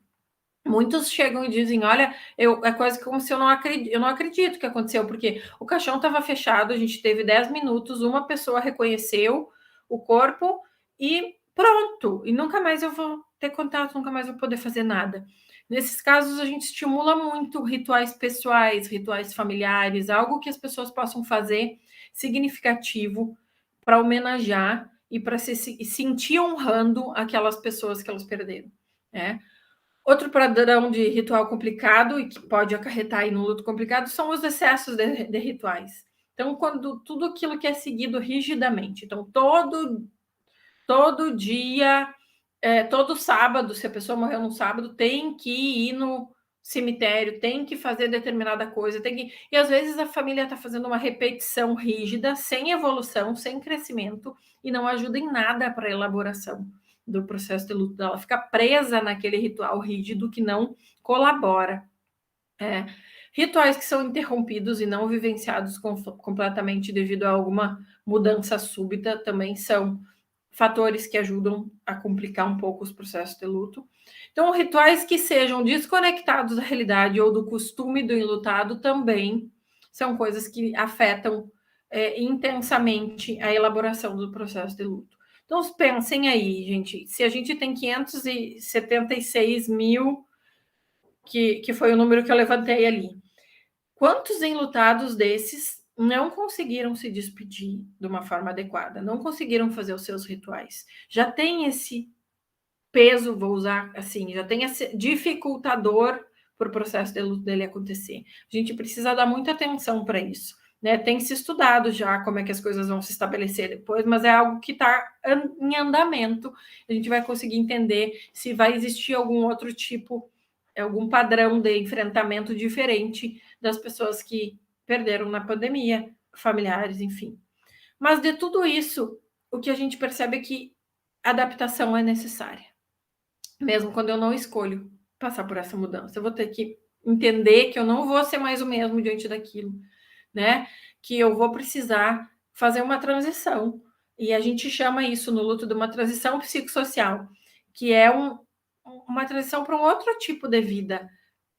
Muitos chegam e dizem, olha, é quase como se eu não acredito que aconteceu, porque o caixão estava fechado, a gente teve 10 minutos, uma pessoa reconheceu o corpo e pronto, e nunca mais eu vou ter contato, nunca mais vou poder fazer nada. Nesses casos, a gente estimula muito rituais pessoais, rituais familiares, algo que as pessoas possam fazer significativo para homenagear e para se sentir honrando aquelas pessoas que elas perderam, né? Outro padrão de ritual complicado e que pode acarretar aí no luto complicado são os excessos de rituais. Então, quando tudo aquilo que é seguido rigidamente. Então, todo dia, todo sábado, se a pessoa morreu no sábado, tem que ir no cemitério, tem que fazer determinada coisa, e às vezes a família está fazendo uma repetição rígida, sem evolução, sem crescimento, e não ajuda em nada para a elaboração do processo de luto dela, fica presa naquele ritual rígido que não colabora. Rituais que são interrompidos e não vivenciados completamente devido a alguma mudança súbita também são fatores que ajudam a complicar um pouco os processos de luto. Então, rituais que sejam desconectados da realidade ou do costume do enlutado também são coisas que afetam intensamente a elaboração do processo de luto. Então, pensem aí, gente, se a gente tem 576 mil, que foi o número que eu levantei ali, quantos enlutados desses não conseguiram se despedir de uma forma adequada, não conseguiram fazer os seus rituais? Já tem esse peso, vou usar assim, já tem esse dificultador para o processo de luto dele acontecer. A gente precisa dar muita atenção para isso. Né? Tem se estudado já como é que as coisas vão se estabelecer depois, mas é algo que está em andamento. A gente vai conseguir entender se vai existir algum outro tipo, algum padrão de enfrentamento diferente das pessoas que perderam na pandemia, familiares, enfim. Mas de tudo isso, o que a gente percebe é que adaptação é necessária. Mesmo quando eu não escolho passar por essa mudança. Eu vou ter que entender que eu não vou ser mais o mesmo diante daquilo, né? Que eu vou precisar fazer uma transição. E a gente chama isso no luto de uma transição psicossocial, que é uma transição para um outro tipo de vida.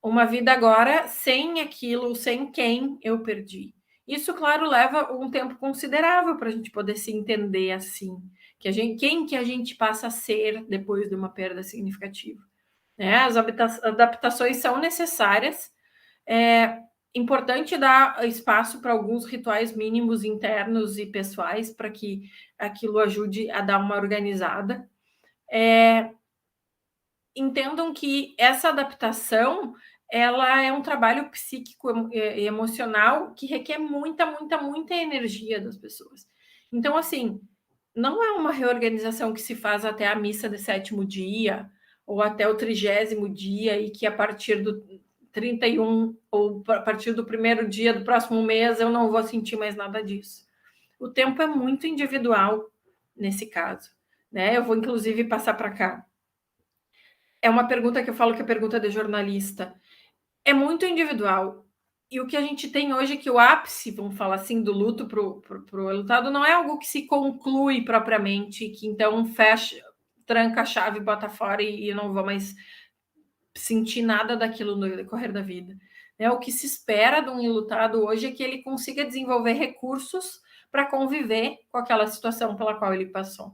Uma vida agora sem aquilo, sem quem eu perdi. Isso, claro, leva um tempo considerável para a gente poder se entender assim. Quem que a gente passa a ser depois de uma perda significativa. Né? As adaptações são necessárias. É importante dar espaço para alguns rituais mínimos internos e pessoais para que aquilo ajude a dar uma organizada. Entendam que essa adaptação ela é um trabalho psíquico e emocional que requer muita energia das pessoas. Então, assim, não é uma reorganização que se faz até a missa de 7º dia ou até o 30º dia e que a partir do 31 ou a partir do 1º dia do próximo mês eu não vou sentir mais nada disso. O tempo é muito individual nesse caso, né? Eu vou inclusive passar para cá. É uma pergunta que eu falo que é pergunta de jornalista. É muito individual. E o que a gente tem hoje é que o ápice, vamos falar assim, do luto para o lutado não é algo que se conclui propriamente, que então fecha, tranca a chave, bota fora e eu não vou mais sentir nada daquilo no decorrer da vida. O que se espera de um enlutado hoje é que ele consiga desenvolver recursos para conviver com aquela situação pela qual ele passou.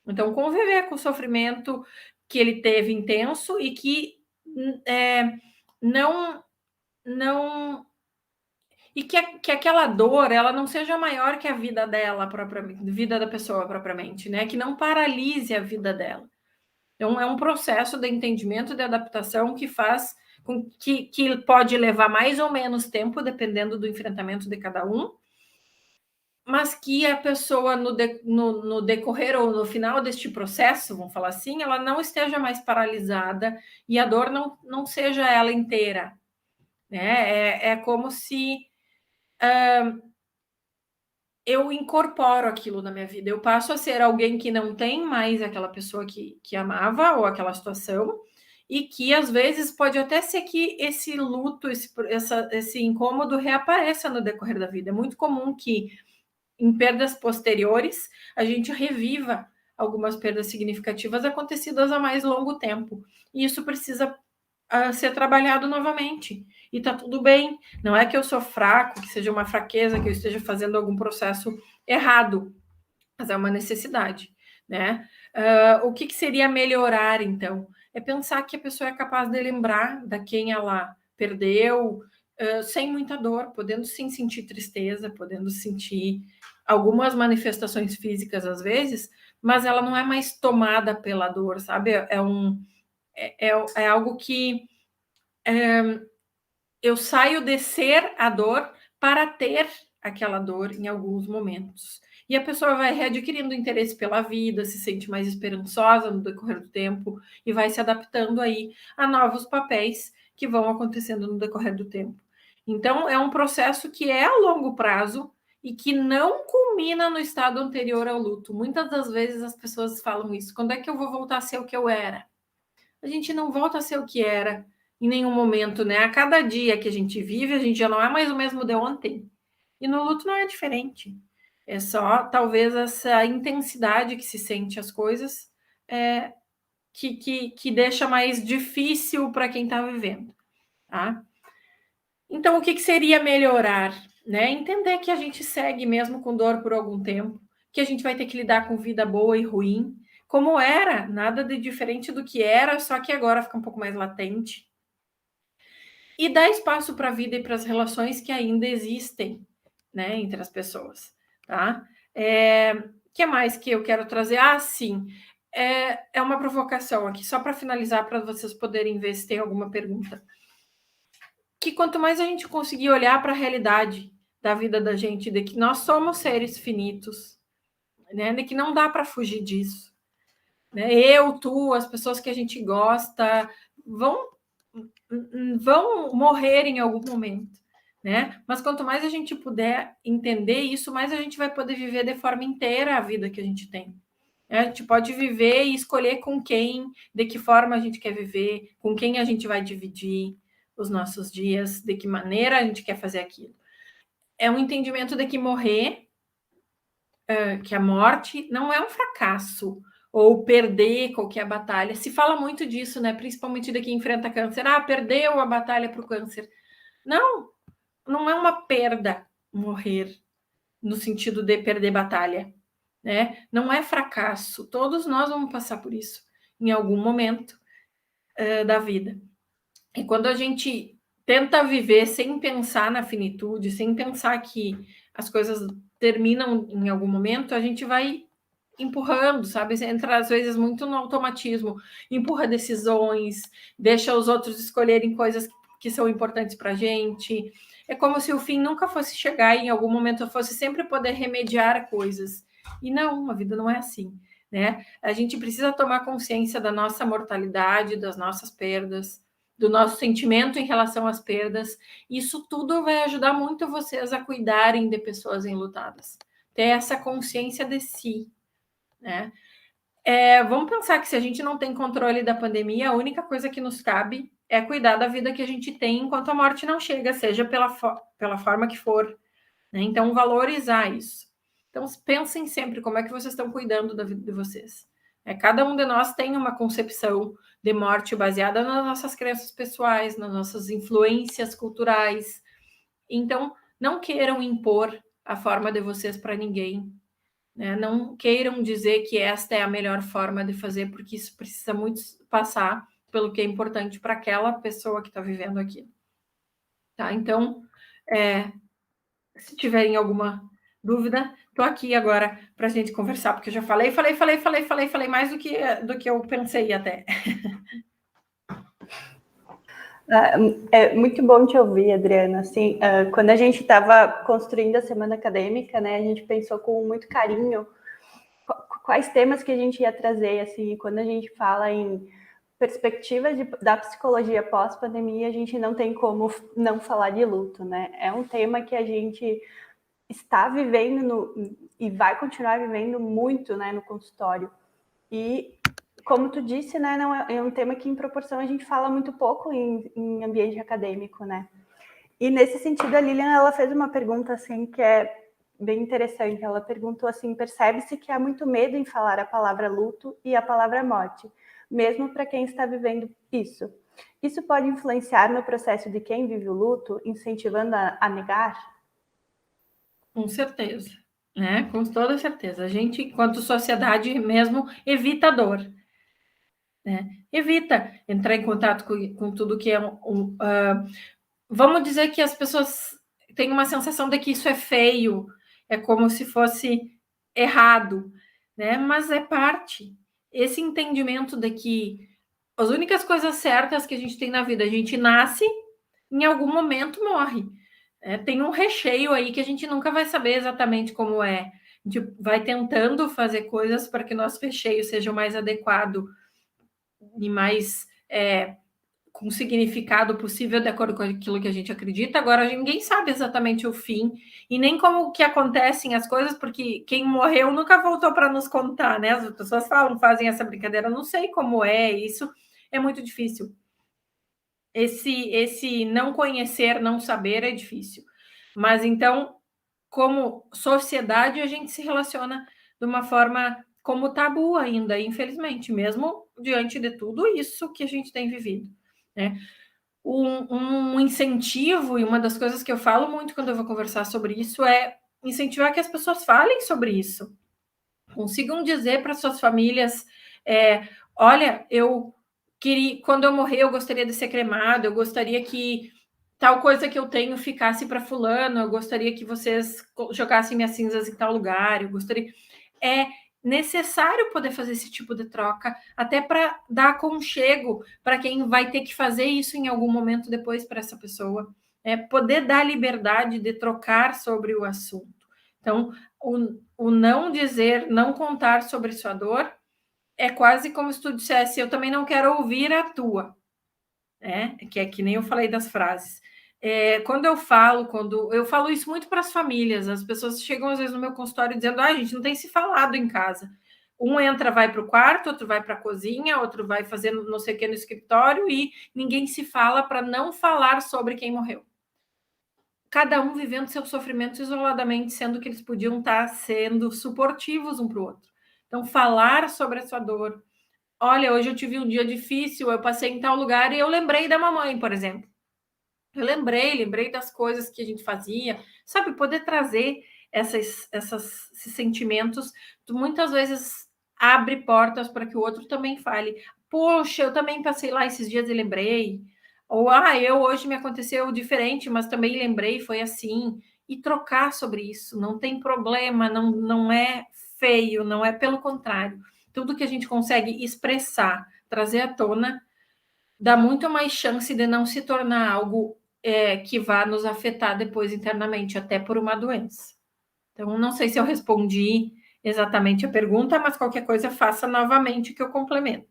Então, conviver com o sofrimento que ele teve intenso e que e que aquela dor ela não seja maior que a vida dela propriamente, a vida da pessoa propriamente, né? Que não paralise a vida dela. Então, é um processo de entendimento, de adaptação que faz com que pode levar mais ou menos tempo, dependendo do enfrentamento de cada um, mas que a pessoa no decorrer ou no final deste processo, vamos falar assim, ela não esteja mais paralisada e a dor não seja ela inteira. Né? É como se eu incorporo aquilo na minha vida. Eu passo a ser alguém que não tem mais aquela pessoa que amava ou aquela situação e que, às vezes, pode até ser que esse luto, esse incômodo reapareça no decorrer da vida. É muito comum que em perdas posteriores, a gente reviva algumas perdas significativas acontecidas há mais longo tempo. E isso precisa ser trabalhado novamente. E tá tudo bem. Não é que eu sou fraco, que seja uma fraqueza, que eu esteja fazendo algum processo errado, mas é uma necessidade. Né? O que seria melhorar, então? é pensar que a pessoa é capaz de lembrar da quem ela perdeu, sem muita dor, podendo sim sentir tristeza, podendo sentir algumas manifestações físicas às vezes, mas ela não é mais tomada pela dor, sabe? É algo que eu saio de ser a dor para ter aquela dor em alguns momentos. E a pessoa vai readquirindo interesse pela vida, se sente mais esperançosa no decorrer do tempo e vai se adaptando aí a novos papéis que vão acontecendo no decorrer do tempo. Então, é um processo que é a longo prazo e que não culmina no estado anterior ao luto. Muitas das vezes as pessoas falam isso. Quando é que eu vou voltar a ser o que eu era? A gente não volta a ser o que era em nenhum momento, né? A cada dia que a gente vive, a gente já não é mais o mesmo de ontem. E no luto não é diferente. É só, talvez, essa intensidade que se sente as coisas que deixa mais difícil para quem está vivendo, tá? Então, o que seria melhorar? Né? Entender que a gente segue mesmo com dor por algum tempo, que a gente vai ter que lidar com vida boa e ruim, como era, nada de diferente do que era, só que agora fica um pouco mais latente. E dar espaço para a vida e para as relações que ainda existem, né, entre as pessoas, tá? Que mais que eu quero trazer? Ah, sim, é uma provocação aqui, só para finalizar, para vocês poderem ver se tem alguma pergunta. Que quanto mais a gente conseguir olhar para a realidade da vida da gente, de que nós somos seres finitos, né, de que não dá para fugir disso, né? Eu, tu, as pessoas que a gente gosta vão morrer em algum momento, né? Mas quanto mais a gente puder entender isso, mais a gente vai poder viver de forma inteira a vida que a gente tem. A gente pode viver e escolher com quem, de que forma a gente quer viver, com quem a gente vai dividir os nossos dias, de que maneira a gente quer fazer aquilo. É um entendimento de que morrer, que a morte não é um fracasso, ou perder qualquer batalha. Se fala muito disso, né? Principalmente de quem enfrenta câncer. Ah, perdeu a batalha para o câncer. Não, não é uma perda morrer, no sentido de perder batalha, né? Não é fracasso. Todos nós vamos passar por isso em algum momento da vida. E quando a gente tenta viver sem pensar na finitude, sem pensar que as coisas terminam em algum momento, a gente vai empurrando, sabe? Entra às vezes muito no automatismo, empurra decisões, deixa os outros escolherem coisas que são importantes para a gente. É como se o fim nunca fosse chegar e em algum momento eu fosse sempre poder remediar coisas. E não, a vida não é assim, né? A gente precisa tomar consciência da nossa mortalidade, das nossas perdas, do nosso sentimento em relação às perdas. Isso tudo vai ajudar muito vocês a cuidarem de pessoas enlutadas. Ter essa consciência de si, né? Vamos pensar que se a gente não tem controle da pandemia, a única coisa que nos cabe é cuidar da vida que a gente tem enquanto a morte não chega, seja pela forma que for, né? Então, valorizar isso. Então, pensem sempre como é que vocês estão cuidando da vida de vocês. Cada um de nós tem uma concepção de morte baseada nas nossas crenças pessoais, nas nossas influências culturais. Então, não queiram impor a forma de vocês para ninguém, né? Não queiram dizer que esta é a melhor forma de fazer, porque isso precisa muito passar pelo que é importante para aquela pessoa que está vivendo aquilo. Tá? Então, se tiverem alguma dúvida, estou aqui agora para a gente conversar, porque eu já falei mais do que eu pensei até. É muito bom te ouvir, Adriana. Assim, quando a gente estava construindo a semana acadêmica, né, a gente pensou com muito carinho quais temas que a gente ia trazer. Assim, quando a gente fala em perspectivas da psicologia pós-pandemia, a gente não tem como não falar de luto, né? É um tema que a gente está vivendo e vai continuar vivendo muito, né, no consultório. E como tu disse, né, não é um tema que em proporção a gente fala muito pouco em ambiente acadêmico, né? E nesse sentido a Lilian, ela fez uma pergunta assim que é bem interessante. Ela perguntou assim: percebe-se que há muito medo em falar a palavra luto e a palavra morte, mesmo para quem está vivendo isso. Isso pode influenciar no processo de quem vive o luto, incentivando a negar? Com certeza, né? Com toda certeza. A gente, enquanto sociedade mesmo, evita a dor. né? Evita entrar em contato com tudo que é vamos dizer que as pessoas têm uma sensação de que isso é feio, é como se fosse errado, né? Mas é parte. Esse entendimento de que as únicas coisas certas que a gente tem na vida, a gente nasce, em algum momento morre. Tem um recheio aí que a gente nunca vai saber exatamente como é. A gente vai tentando fazer coisas para que nosso recheio seja o mais adequado e mais com significado possível de acordo com aquilo que a gente acredita. Agora, ninguém sabe exatamente o fim e nem como que acontecem as coisas, porque quem morreu nunca voltou para nos contar, né? As pessoas falam, fazem essa brincadeira, não sei como é, isso é muito difícil. Esse não conhecer, não saber é difícil. Mas então, como sociedade, a gente se relaciona de uma forma como tabu ainda, infelizmente, mesmo diante de tudo isso que a gente tem vivido, né? Um incentivo, e uma das coisas que eu falo muito quando eu vou conversar sobre isso, é incentivar que as pessoas falem sobre isso, consigam dizer para suas famílias, olha, eu queria, quando eu morrer, eu gostaria de ser cremado, eu gostaria que tal coisa que eu tenho ficasse para fulano, eu gostaria que vocês jogassem minhas cinzas em tal lugar, eu gostaria... É necessário poder fazer esse tipo de troca, até para dar aconchego para quem vai ter que fazer isso em algum momento depois para essa pessoa. Poder dar liberdade de trocar sobre o assunto. Então, o não dizer, não contar sobre sua dor, é quase como se tu dissesse, eu também não quero ouvir a tua. Que é que nem eu falei das frases. Quando eu falo isso muito para as famílias, as pessoas chegam às vezes no meu consultório dizendo, a gente não tem se falado em casa. Um entra, vai para o quarto, outro vai para a cozinha, outro vai fazer não sei o que no escritório e ninguém se fala para não falar sobre quem morreu. Cada um vivendo seu sofrimento isoladamente, sendo que eles podiam estar sendo suportivos um para o outro. Então, falar sobre a sua dor. Olha, hoje eu tive um dia difícil, eu passei em tal lugar e eu lembrei da mamãe, por exemplo. Eu lembrei das coisas que a gente fazia, sabe? Poder trazer esses sentimentos, tu muitas vezes abre portas para que o outro também fale. Poxa, eu também passei lá esses dias e lembrei. Ou, eu hoje me aconteceu diferente, mas também lembrei, foi assim. E trocar sobre isso, não tem problema, não é feio, não é, pelo contrário. Tudo que a gente consegue expressar, trazer à tona, dá muito mais chance de não se tornar algo que vá nos afetar depois internamente, até por uma doença. Então, não sei se eu respondi exatamente a pergunta, mas qualquer coisa faça novamente que eu complemento.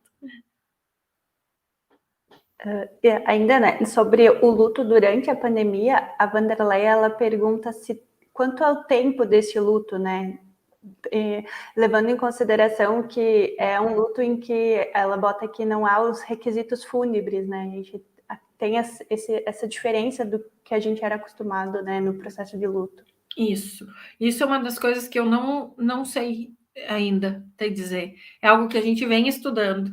Ainda, né, sobre o luto durante a pandemia, a Vanderlei, ela pergunta quanto é o tempo desse luto, né? Levando em consideração que é um luto em que ela bota que não há os requisitos fúnebres, né? A gente tem essa diferença do que a gente era acostumado, né, no processo de luto. Isso é uma das coisas que eu não sei ainda te dizer. É algo que a gente vem estudando,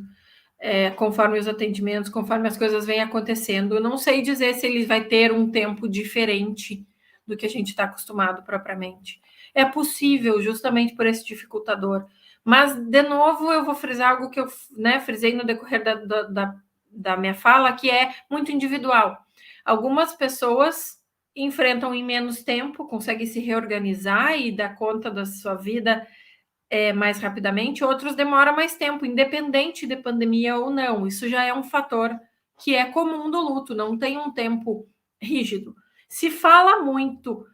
conforme os atendimentos, conforme as coisas vêm acontecendo. Eu não sei dizer se ele vai ter um tempo diferente do que a gente está acostumado propriamente. É possível, justamente por esse dificultador. Mas, de novo, eu vou frisar algo que eu frisei no decorrer da minha fala, que é muito individual. Algumas pessoas enfrentam em menos tempo, conseguem se reorganizar e dar conta da sua vida mais rapidamente, outros demoram mais tempo, independente de pandemia ou não. Isso já é um fator que é comum do luto, não tem um tempo rígido. Se fala muito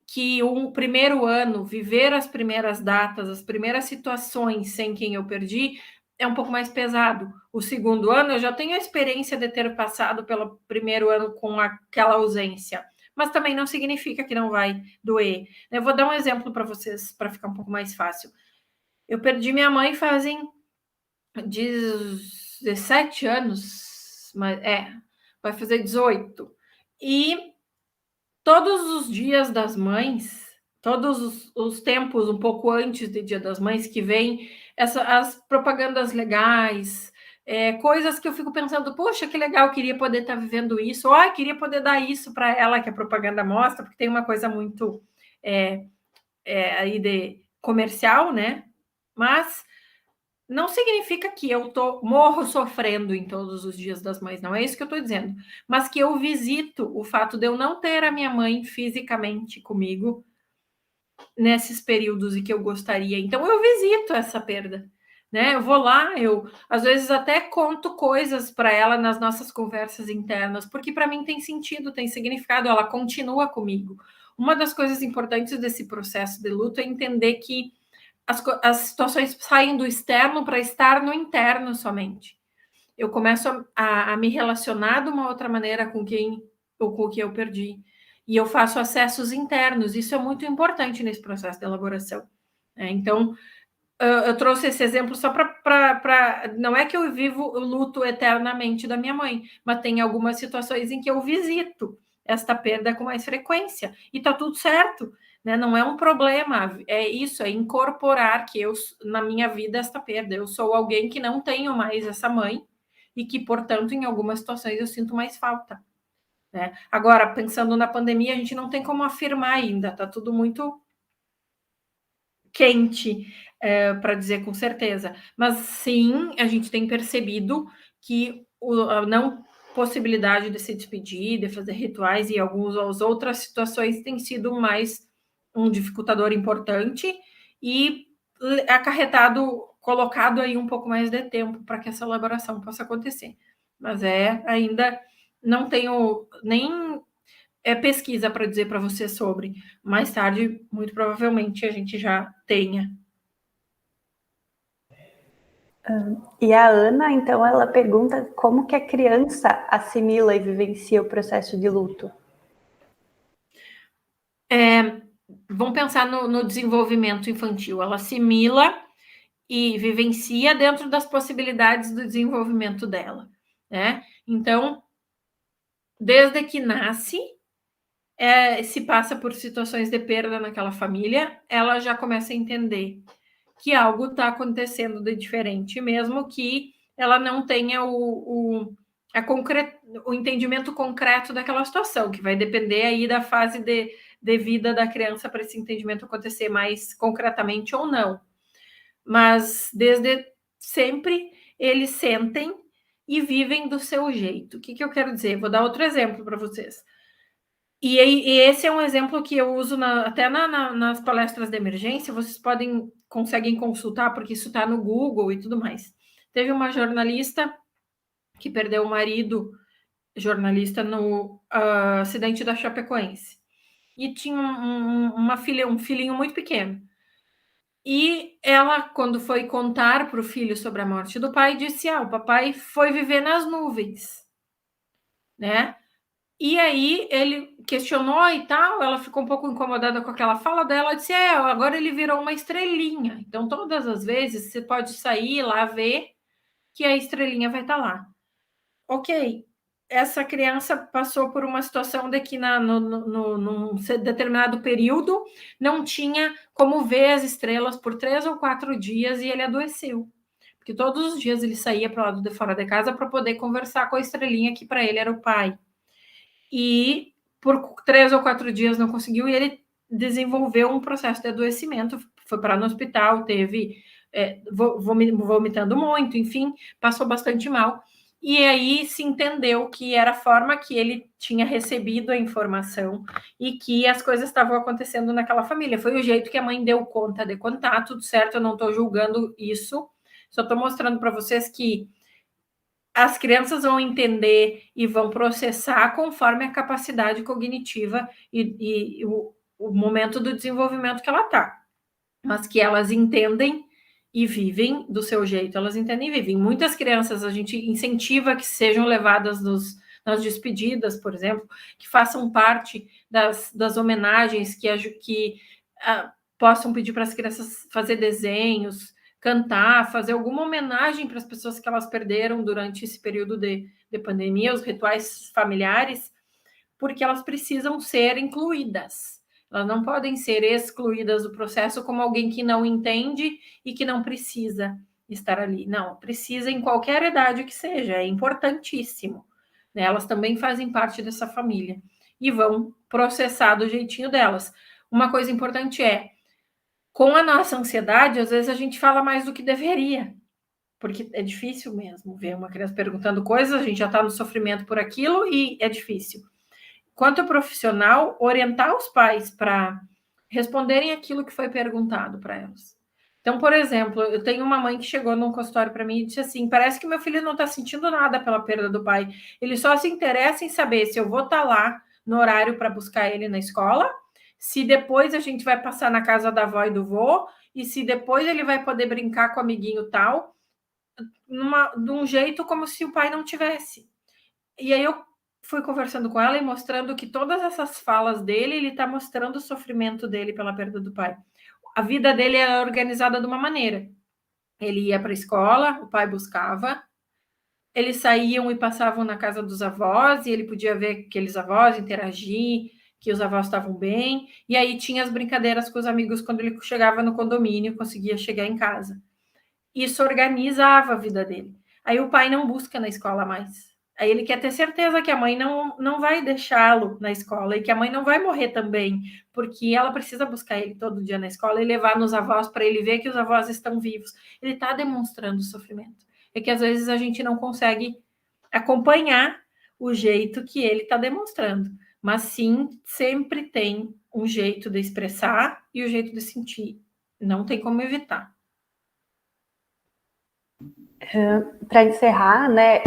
que o primeiro ano, viver as primeiras datas, as primeiras situações sem quem eu perdi, é um pouco mais pesado. O segundo ano, eu já tenho a experiência de ter passado pelo primeiro ano com aquela ausência, mas também não significa que não vai doer. Eu vou dar um exemplo para vocês, para ficar um pouco mais fácil. Eu perdi minha mãe fazem 17 anos, mas vai fazer 18. E todos os dias das mães, todos os tempos um pouco antes do Dia das Mães, que vem as propagandas legais, coisas que eu fico pensando, poxa, que legal, queria poder estar vivendo isso, ou queria poder dar isso para ela, que a propaganda mostra, porque tem uma coisa muito aí de comercial, né? Mas não significa que eu morro sofrendo em todos os dias das mães, não é isso que eu estou dizendo, mas que eu visito o fato de eu não ter a minha mãe fisicamente comigo nesses períodos em que eu gostaria. Então, eu visito essa perda, né? Eu vou lá, eu às vezes até conto coisas para ela nas nossas conversas internas, porque para mim tem sentido, tem significado, ela continua comigo. Uma das coisas importantes desse processo de luto é entender que as situações saem do externo para estar no interno somente. Eu começo a me relacionar de uma outra maneira com quem ou com o que eu perdi. E eu faço acessos internos. Isso é muito importante nesse processo de elaboração. Então, eu trouxe esse exemplo só para. Não é que eu vivo o luto eternamente da minha mãe, mas tem algumas situações em que eu visito esta perda com mais frequência. E está tudo certo. Né? Não é um problema, é isso, é incorporar que eu, na minha vida, esta perda. Eu sou alguém que não tenho mais essa mãe e que, portanto, em algumas situações eu sinto mais falta. Né? Agora, pensando na pandemia, a gente não tem como afirmar ainda, está tudo muito quente, para dizer com certeza. Mas sim, a gente tem percebido que a não possibilidade de se despedir, de fazer rituais e algumas outras situações tem sido mais um dificultador importante e acarretado, colocado aí um pouco mais de tempo para que essa elaboração possa acontecer. Mas ainda não tenho nem pesquisa para dizer para você sobre. Mais tarde, muito provavelmente, a gente já tenha. E a Ana, então, ela pergunta como que a criança assimila e vivencia o processo de luto. Vamos pensar no desenvolvimento infantil. Ela assimila e vivencia dentro das possibilidades do desenvolvimento dela, né? Então, desde que nasce, se passa por situações de perda naquela família, ela já começa a entender que algo está acontecendo de diferente, mesmo que ela não tenha o entendimento concreto daquela situação, que vai depender aí da fase de vida da criança para esse entendimento acontecer mais concretamente ou não. Mas desde sempre eles sentem e vivem do seu jeito. O que eu quero dizer? Vou dar outro exemplo para vocês. E esse é um exemplo que eu uso até nas palestras de emergência, vocês conseguem consultar, porque isso está no Google e tudo mais. Teve uma jornalista que perdeu o marido, jornalista, no acidente da Chapecoense. E tinha um filhinho muito pequeno. E ela, quando foi contar para o filho sobre a morte do pai, disse: o papai foi viver nas nuvens, né? E aí ele questionou e tal, ela ficou um pouco incomodada com aquela fala dela, disse, agora ele virou uma estrelinha. Então, todas as vezes, você pode sair lá, ver que a estrelinha vai estar lá. Ok, essa criança passou por uma situação de que num determinado período não tinha como ver as estrelas por 3 ou 4 dias e ele adoeceu. Porque todos os dias ele saía para o lado de fora de casa para poder conversar com a estrelinha que para ele era o pai. E por 3 ou 4 dias não conseguiu e ele desenvolveu um processo de adoecimento, foi parar no hospital, teve vomitando muito, enfim, passou bastante mal. E aí se entendeu que era a forma que ele tinha recebido a informação e que as coisas estavam acontecendo naquela família. Foi o jeito que a mãe deu conta de contar, tudo certo, eu não estou julgando isso, só estou mostrando para vocês que as crianças vão entender e vão processar conforme a capacidade cognitiva e o momento do desenvolvimento que ela está. Mas que elas entendem e vivem do seu jeito, elas entendem e vivem. Muitas crianças a gente incentiva que sejam levadas nas despedidas, por exemplo, que façam parte das homenagens, que possam pedir para as crianças fazer desenhos, cantar, fazer alguma homenagem para as pessoas que elas perderam durante esse período de pandemia, os rituais familiares, porque elas precisam ser incluídas. Elas não podem ser excluídas do processo como alguém que não entende e que não precisa estar ali. Não, precisa em qualquer idade que seja, é importantíssimo. Né? Elas também fazem parte dessa família e vão processar do jeitinho delas. Uma coisa importante com a nossa ansiedade, às vezes a gente fala mais do que deveria. porque é difícil mesmo ver uma criança perguntando coisas, a gente já está no sofrimento por aquilo e é difícil. Quanto profissional, orientar os pais para responderem aquilo que foi perguntado para elas. Então, por exemplo, eu tenho uma mãe que chegou num consultório para mim e disse assim: parece que meu filho não está sentindo nada pela perda do pai. Ele só se interessa em saber se eu vou estar lá no horário para buscar ele na escola, se depois a gente vai passar na casa da avó e do vô, e se depois ele vai poder brincar com o amiguinho tal, de um jeito como se o pai não tivesse. E aí eu fui conversando com ela e mostrando que todas essas falas dele, ele está mostrando o sofrimento dele pela perda do pai. A vida dele era organizada de uma maneira. Ele ia para a escola, o pai buscava, eles saíam e passavam na casa dos avós, e ele podia ver aqueles avós, interagir, que os avós estavam bem, e aí tinha as brincadeiras com os amigos quando ele chegava no condomínio, conseguia chegar em casa. Isso organizava a vida dele. Aí o pai não busca na escola mais. Aí ele quer ter certeza que a mãe não vai deixá-lo na escola e que a mãe não vai morrer também, porque ela precisa buscar ele todo dia na escola e levar nos avós para ele ver que os avós estão vivos. Ele está demonstrando sofrimento. É que às vezes a gente não consegue acompanhar o jeito que ele está demonstrando, mas sim, sempre tem um jeito de expressar e o jeito de sentir. Não tem como evitar. Para encerrar, né,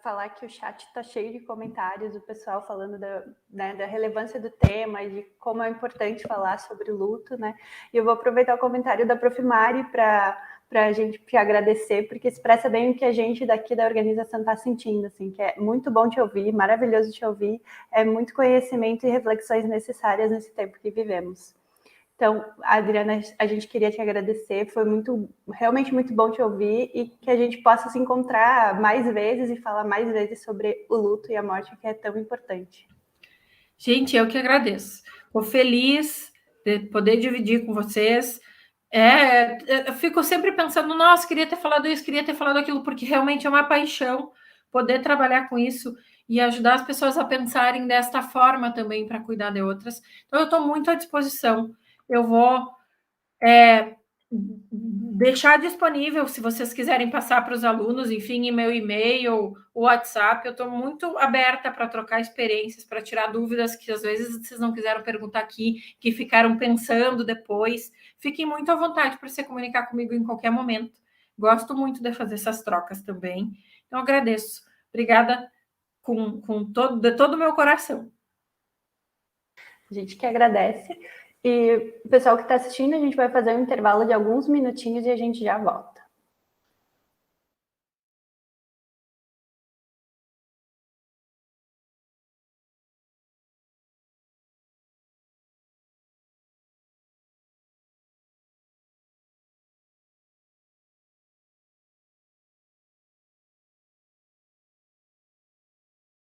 falar que o chat está cheio de comentários, o pessoal falando da relevância do tema e de como é importante falar sobre o luto, né? E eu vou aproveitar o comentário da Prof. Mari para a gente te agradecer, porque expressa bem o que a gente daqui da organização está sentindo, assim, que é muito bom te ouvir, maravilhoso te ouvir, é muito conhecimento e reflexões necessárias nesse tempo que vivemos. Então, Adriana, a gente queria te agradecer, foi realmente muito bom te ouvir e que a gente possa se encontrar mais vezes e falar mais vezes sobre o luto e a morte, que é tão importante. Gente, eu que agradeço. Estou feliz de poder dividir com vocês. Eu fico sempre pensando, nossa, queria ter falado isso, queria ter falado aquilo, porque realmente é uma paixão poder trabalhar com isso e ajudar as pessoas a pensarem desta forma também para cuidar de outras. Então, eu estou muito à disposição. Eu vou deixar disponível, se vocês quiserem passar para os alunos, enfim, meu e-mail, o WhatsApp, eu estou muito aberta para trocar experiências, para tirar dúvidas que às vezes vocês não quiseram perguntar aqui, que ficaram pensando depois. Fiquem muito à vontade para se comunicar comigo em qualquer momento. Gosto muito de fazer essas trocas também. Então, agradeço. Obrigada de todo o meu coração. A gente que agradece. E o pessoal que está assistindo, a gente vai fazer um intervalo de alguns minutinhos e a gente já volta.